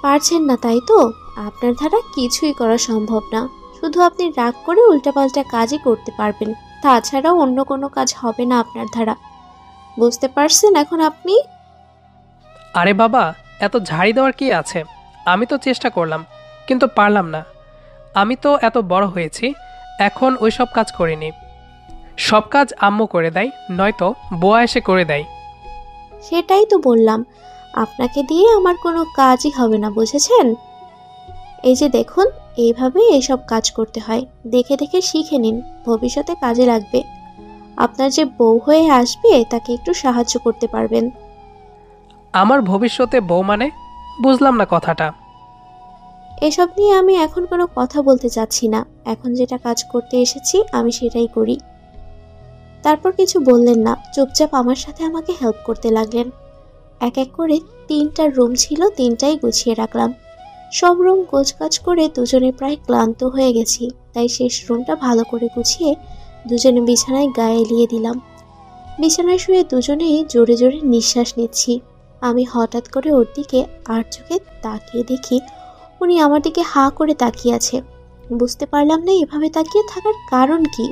S1: পারছেন না তাই তো? আপনার দ্বারা কিছুই করা সম্ভব না। শুধু আপনি রাগ করে উল্টাপাল্টা কাজই করতে পারবেন, তাছাড়াও অন্য কোনো কাজ হবে না আপনার দ্বারা। বুঝতে পারছেন এখন আপনি?
S2: আরে বাবা, এত ঝাড়ি দেওয়ার কি আছে? আমি তো চেষ্টা করলাম, কিন্তু পারলাম না। আমি তো এত বড় হয়েছি, এখন ওই সব কাজ করিনি। সব কাজ আম্মু করে দেয়, নয়তো বুয়া এসে করে দেয়।
S1: সেটাই তো বললাম, আপনাকে দিয়ে আমার কোনো কাজই হবে না, বুঝেছেন? এই যে দেখুন, এইভাবে এইসব কাজ করতে হয়। দেখে দেখে শিখে নিন, ভবিষ্যতে কাজে লাগবে। আপনার যে বউ হয়ে আসবে তাকে একটু সাহায্য করতে পারবেন।
S2: আমার ভবিষ্যতে বউ মানে? বুঝলাম না কথাটা।
S1: এসব নিয়ে আমি এখন কোনো কথা বলতে চাচ্ছি না। এখন যেটা কাজ করতে এসেছি আমি সেটাই করি। তারপর কিছু বললেন না, চুপচাপ আমার সাথে আমাকে হেল্প করতে লাগলেন। এক এক করে 3টা রুম ছিল, 3টাই গুছিয়ে রাখলাম। সব রুম গোছগাছ করে দুজনে প্রায় ক্লান্ত হয়ে গেছি, তাই শেষ রুমটা ভালো করে গুছিয়ে দুজনে বিছানায় গায়ে এলিয়ে দিলাম। বিছানায় শুয়ে দুজনেই জোরে জোরে নিঃশ্বাস নিচ্ছি। আমি হঠাৎ করে ওর দিকে আর চোখে তাকিয়ে দেখি উনি আমার দিকে হাঁ করে তাকিয়ে আছে। বুঝতে পারলাম না এভাবে তাকিয়ে থাকার কারণ কি।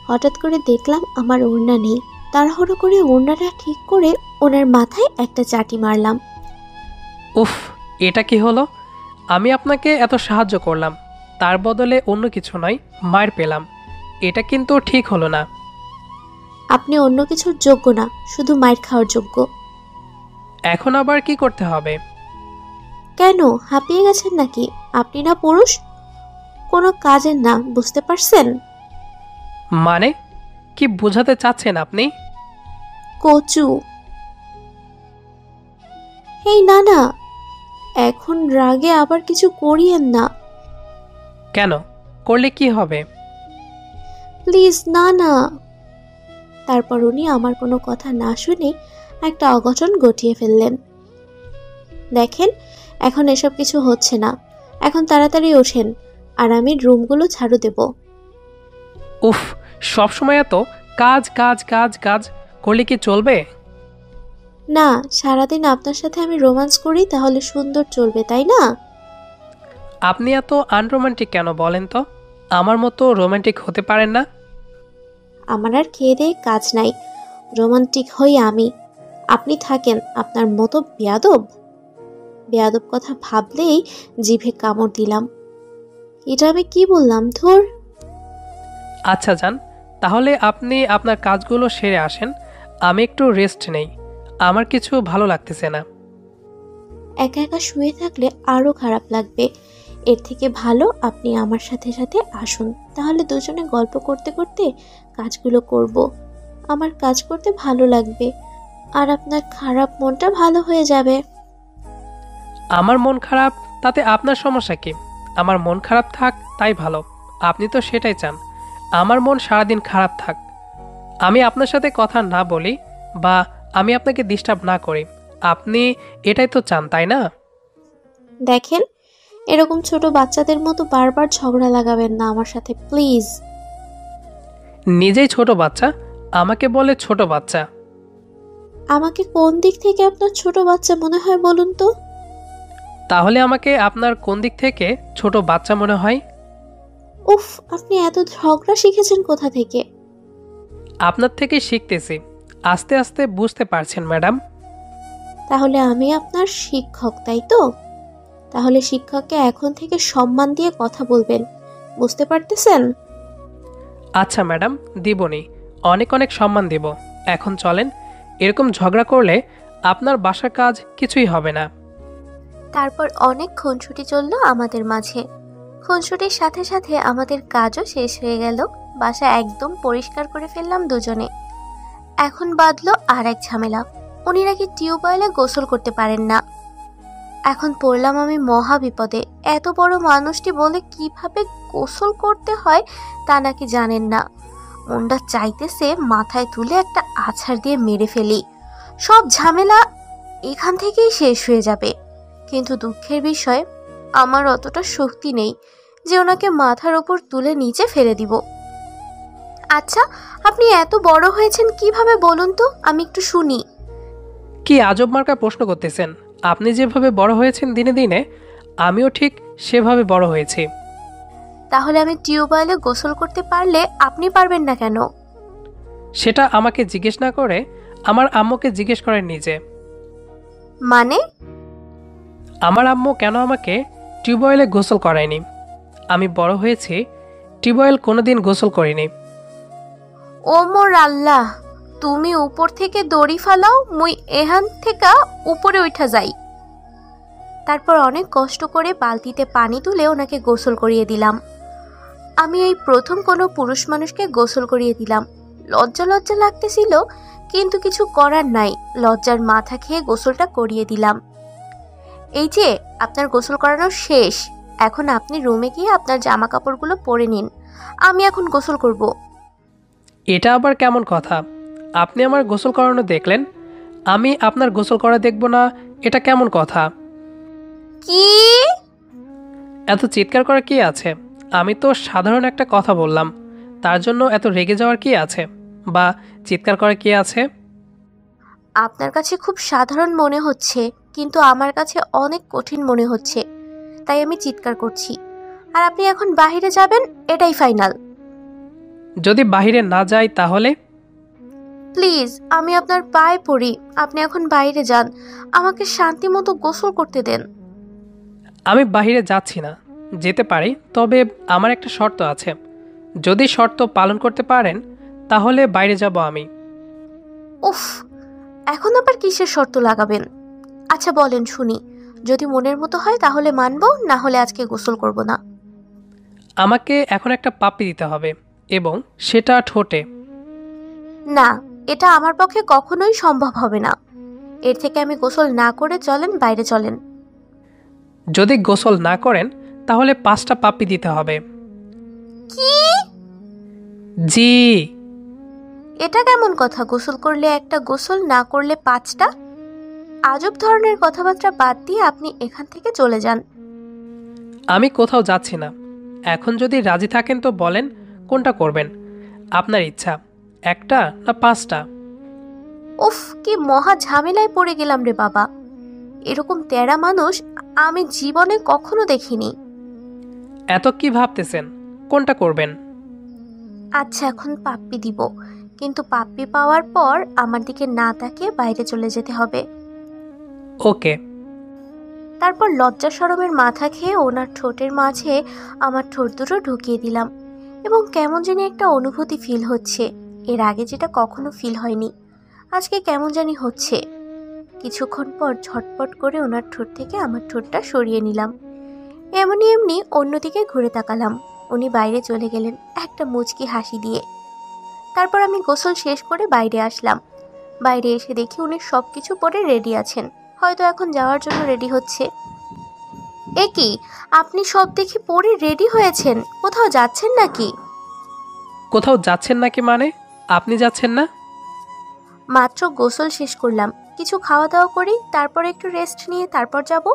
S1: হঠাৎ করে দেখলাম আমার ওড়না নেই। তাড়াহুড়ো করে ওড়নাটা ঠিক করে ওনার মাথায় একটা চাটি মারলাম।
S2: উফ, এটা কি হলো? আমি আপনাকে এত সাহায্য করলাম, তার বদলে অন্য কিছু নয়, মার পেলাম। এটা কিন্তু ঠিক হলো না।
S1: আপনি অন্য কিছুর যোগ্য না, শুধু মাইর খাওয়ার যোগ্য।
S2: এখন আবার কি করতে হবে?
S1: কেন, হাঁপিয়ে গেছেন নাকি? আপনি না পুরুষ, কোনো কাজের না, বুঝতে পারছেন?
S2: মানে কি বোঝাতে চাচ্ছেন আপনি?
S1: কচু। এই না না, এখন রাগে আবার কিছু করিয়েন না
S2: কেন? করলে কি হবে?
S1: প্লিজ, না না। তারপর উনি আমার কোনো কথা না শুনে একটা অঘটন ঘটিয়ে ফেললেন। দেখেন, এখন এসব কিছু হচ্ছে না। এখন তাড়াতাড়ি ওঠেন, আর আমি রুমগুলো ঝাড়ু দেব।
S2: উফ, সবসময় এত কাজ কাজ কাজ কাজ করলে কি চলবে?
S1: না, সারাদিন আপনার সাথে আমি রোম্যান্স করি, তাহলে সুন্দর চলবে, তাই না?
S2: আপনি এত আনরোমান্টিক কেন বলেন তো? আমার মতো রোমান্টিক হতে পারেন না?
S1: আমার আর খেয়ে দেয়ে কাজ নাই, রোমান্টিক হই আমি। আপনি থাকেন আপনার মতো বেয়াদব। বেয়াদব কথা ভাবলেই জিভে কামড় দিলাম। এটা আমি কি বললাম, ধুর।
S2: আচ্ছা যান, তাহলে আপনি আপনার কাজগুলো সেরে আসেন, আমি একটু রেস্ট নেই। আমার কিছু ভালো লাগতেছে না।
S1: একা একা শুয়ে থাকলে আরো খারাপ লাগবে। এর থেকে ভালো আপনি আমার সাথে সাথে আসুন, তাহলে দুজনে গল্প করতে করতে কাজগুলো করব। আমার কাজ করতে ভালো লাগবে, আর আপনার খারাপ মনটা ভালো হয়ে যাবে।
S2: আমার মন খারাপ, তাতে আপনার সমস্যা কি? আমার মন খারাপ থাক, তাই ভালো। আপনি তো সেটাই চান, আমার মন সারাদিন খারাপ থাক। আমি আপনার সাথে কথা না বলি, বা আমি আপনাকে ডিস্টার্ব না করি। আপনি এটাই তো চান, তাই না?
S1: দেখেন, এরকম ছোট বাচ্চাদের মতো বারবার ঝগড়া লাগাবেন না আমার সাথে, প্লিজ।
S2: নিজেই ছোট বাচ্চা, আমাকে বলে ছোট বাচ্চা?
S1: আমাকে কোন দিক থেকে আপনার ছোট বাচ্চা মনে হয় বলুন তো?
S2: তাহলে আমাকে আপনার কোন দিক থেকে ছোট বাচ্চা মনে হয়?
S1: উফ, আপনি এত ঝগড়া শিখেছেন কোথা থেকে?
S2: আপনার থেকে শিখতেছি, আস্তে আস্তে বুঝতে পারছেন ম্যাডাম।
S1: তাহলে আমি আপনার শিক্ষক, তাই তো? তাহলে শিক্ষককে এখন থেকে সম্মান দিয়ে কথা বলবেন, বুঝতে পারতেছেন?
S2: আচ্ছা ম্যাডাম, দিবনি। অনেক অনেক সম্মান দেব। এখন চলেন, এরকম ঝগড়া করলে আপনার বাসার কাজ কিছুই হবে না।
S1: তারপর অনেক খুনসুটি চলল আমাদের মাঝে। খুনসুটির সাথে সাথে আমাদের কাজও শেষ হয়ে গেল। বাসা একদম পরিষ্কার করে ফেললাম দুজনে। এখন বাঁধলো আর এক ঝামেলা, উনি নাকি টিউবওয়েলে গোসল করতে পারেন না। এখন পড়লাম আমি মহা বিপদে। এত বড় মানুষটি বলে কিভাবে গোসল করতে হয় তা নাকি জানেন না। মনটা চাইতেছে মাথায় তুলে একটা আছাড় দিয়ে মেরে ফেলি, সব ঝামেলা এখান থেকেই শেষ হয়ে যাবে। কিন্তু দুঃখের বিষয়, আমার অতটা শক্তি নেই যে ওনাকে মাথার ওপর তুলে নিচে ফেলে দিব। আচ্ছা, আপনি এত বড় হয়েছেন কিভাবে বলুন তো, আমি একটু শুনি।
S2: কি আজব মার্কা প্রশ্ন করতেছেন? আপনি যেভাবে বড় হয়েছেন দিনে দিনে, আমিও ঠিক সেভাবে বড় হয়েছি।
S1: তাহলে আমি টিউবওয়েলে গোসল করতে পারলে আপনি পারবেন না কেন?
S2: সেটা আমাকে জিজ্ঞেস না করে আমার আম্মুকে জিজ্ঞেস করেন নিজে।
S1: মানে?
S2: আমার আম্মু কেন আমাকে টিউবওয়েলে গোসল করায়নি? আমি বড় হয়েছি, টিউবওয়েল কোনোদিন গোসল করিনি।
S1: ও মোর আল্লাহ, তুমি উপর থেকে দড়ি ফালাও, মুই এখান থেকে উপরে উঠা যাই। তারপর অনেক কষ্ট করে বালতিতে পানি তুলে ওনাকে গোসল করিয়ে দিলাম। আমি এই প্রথম কোনো পুরুষ মানুষকে গোসল করিয়ে দিলাম। লজ্জা লজ্জা লাগতেছিল, কিন্তু কিছু করার নাই, লজ্জার মাথা খেয়ে গোসলটা করিয়ে দিলাম। এই যে আপনার গোসল করানো শেষ, এখন আপনি রুমে গিয়ে আপনার জামা কাপড়গুলো পরে নিন, আমি এখন গোসল করব।
S2: এটা আবার কেমন কথা? আপনি আমার গোসল করানো দেখলেন, আমি আপনার গোসল করা দেখব না, এটা কেমন কথা?
S1: কি?
S2: এত চিৎকার করার কি আছে? আমি তো সাধারণ একটা কথা বললাম, তার জন্য এত রেগে যাওয়ার কি আছে, বা চিৎকার করার কি আছে?
S1: আপনার কাছে খুব সাধারণ মনে হচ্ছে, কিন্তু আমার কাছে অনেক কঠিন মনে হচ্ছে, তাই আমি চিৎকার করছি। আর আপনি এখন বাইরে যাবেন, এটাই ফাইনাল।
S2: যদি বাইরে না যাই তাহলে?
S1: প্লিজ, আমি আপনার পায়ে পড়ি, আপনি এখন বাইরে যান, আমাকে শান্তি মতো গোসল করতে দেন।
S2: আমি বাইরে যাচ্ছি না, যেতে পারি, তবে আমার একটা শর্ত আছে। যদি শর্ত পালন করতে পারেন তাহলে বাইরে যাব আমি।
S1: উফ, এখন আবার কিসের শর্ত লাগাবেন? আচ্ছা বলেন শুনি, যদি মনের মতো হয় তাহলে মানবো, না হলে আজকে গোসল করব না।
S2: আমাকে এখন একটা পাপ্পি দিতে হবে, এবং সেটা ঠোঁটে।
S1: না, এটা আমার পক্ষে কখনোই সম্ভব হবে না। এর থেকে আমি গোসল না করে চলেন, বাইরে চলেন।
S2: যদি গোসল না করেন তাহলে 5টা পাপ্পি দিতে হবে।
S1: কি?
S2: জি।
S1: এটা কেমন কথা? গোসল করলে একটা, গোসল না করলে 5টা? আজব ধরনের কথাবার্তা বাদ দিয়ে আপনি এখান থেকে চলে যান।
S2: আমি কোথাও যাচ্ছি না। এখন যদি রাজি থাকেন তো বলেন কোনটা করবেন, আপনার ইচ্ছা, 1টা না 5টা?
S1: উফ, কি মহা ঝামেলায় পড়ে গেলাম রে বাবা। এরকম তেড়া মানুষ আমি জীবনে কখনো দেখিনি।
S2: এত কি ভাবতেছেন, কোনটা করবেন?
S1: আচ্ছা, এখন পাপ্পি দিব, কিন্তু পাপ্পি পাওয়ার পর আমার দিকে না তাকিয়ে বাইরে চলে যেতে হবে।
S2: ওকে।
S1: তারপর লজ্জা শরমের মাথা খেয়ে ওনার ঠোঁটের মাঝে আমার ঠোঁট দুটো ঢুকিয়ে দিলাম, এবং কেমন জানি একটা অনুভূতি ফিল হচ্ছে, এর আগে যেটা কখনো ফিল হয়নি, আজকে কেমন জানি হচ্ছে। কিছুক্ষণ পর ঝটপট করে ওনার ঠোঁট থেকে আমার ঠোঁটটা সরিয়ে নিলাম। এমনি এমনি অন্যদিকে ঘুরে তাকালাম, উনি বাইরে চলে গেলেন একটা মুচকি হাসি দিয়ে। তারপর আমি গোসল শেষ করে বাইরে আসলাম। বাইরে এসে দেখি উনি সব কিছু পরে রেডি আছেন, হয়তো এখন যাওয়ার জন্য রেডি হচ্ছে। এ কি, আপনি সব দেখি পরে রেডি হয়েছেন, কোথাও যাচ্ছেন নাকি?
S2: কোথাও যাচ্ছেন নাকি মানে? আপনি যাচ্ছেন না?
S1: মাত্র গোসল শেষ করলাম, কিছু খাওয়া দাওয়া করি, তারপর একটু রেস্ট নিয়ে তারপর যাব।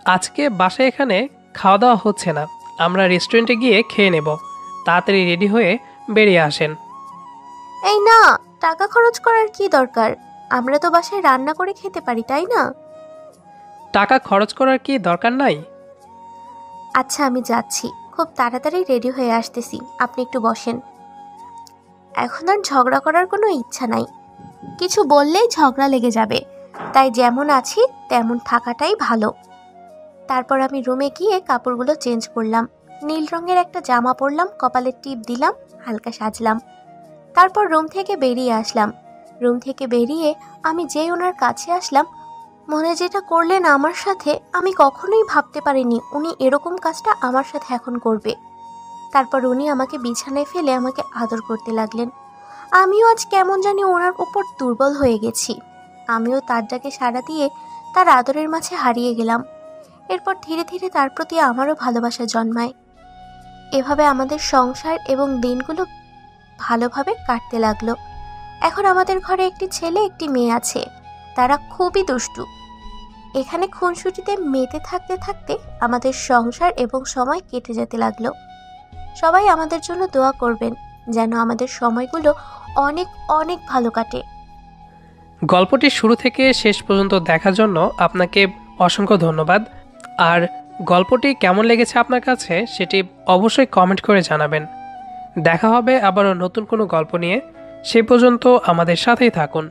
S2: আজকে বাসায় এখানে খাওয়া দাওয়া হচ্ছে না, আমরা রেস্টুরেন্টে গিয়ে খেয়ে নেব। তাড়াতাড়ি রেডি হয়ে বেরিয়ে আসেন।
S1: এই না, টাকা খরচ করার কি দরকার? আমরা তো বাসায় রান্না করে খেতে পারি, তাই না?
S2: টাকা খরচ করার কি দরকার নাই?
S1: আচ্ছা, আমি যাচ্ছি, খুব তাড়াতাড়ি রেডি হয়ে আসতেছি, আপনি একটু বসেন। এখন আর ঝগড়া করার কোনো ইচ্ছা নাই, কিছু বললেই ঝগড়া লেগে যাবে, তাই যেমন আছি তেমন থাকাটাই ভালো। তারপর আমি রুমে গিয়ে কাপড়গুলো চেঞ্জ করলাম, নীল রঙের একটা জামা পরলাম, কপালে টিপ দিলাম, হালকা সাজলাম। তারপর রুম থেকে বেরিয়ে আসলাম। রুম থেকে বেরিয়ে আমি যেই ওনার কাছে আসলাম, মনে যেটা করলেন আমার সাথে, আমি কখনোই ভাবতে পারিনি উনি এরকম কাজটা আমার সাথে এখন করবে। তারপর উনি আমাকে বিছানায় ফেলে আমাকে আদর করতে লাগলেন। আমিও আজ কেমন জানি ওনার উপর দুর্বল হয়ে গেছি। আমিও তার ডাকে সাড়া দিয়ে তার আদরের মাঝে হারিয়ে গেলাম। এরপর ধীরে ধীরে তার প্রতি আমারও ভালোবাসা জন্মায়। এভাবে আমাদের সংসার এবং দিনগুলো ভালোভাবে কাটতে লাগলো। এখন আমাদের ঘরে একটি ছেলে একটি মেয়ে আছে। তারা খুবই দুষ্টু। এখানে খুনসুটিতে মেতে থাকতে থাকতে আমাদের সংসার এবং সময় কেটে যেতে লাগলো। সবাই আমাদের জন্য দোয়া করবেন যেন আমাদের সময়গুলো অনেক অনেক ভালো কাটে।
S2: গল্পটি শুরু থেকে শেষ পর্যন্ত দেখার জন্য আপনাকে অসংখ্য ধন্যবাদ। আর গল্পটি কেমন লেগেছে আপনার কাছে সেটি অবশ্যই কমেন্ট করে জানাবেন। দেখা হবে আবারও নতুন কোনো গল্প নিয়ে। সেই পর্যন্ত আমাদের সাথেই থাকুন।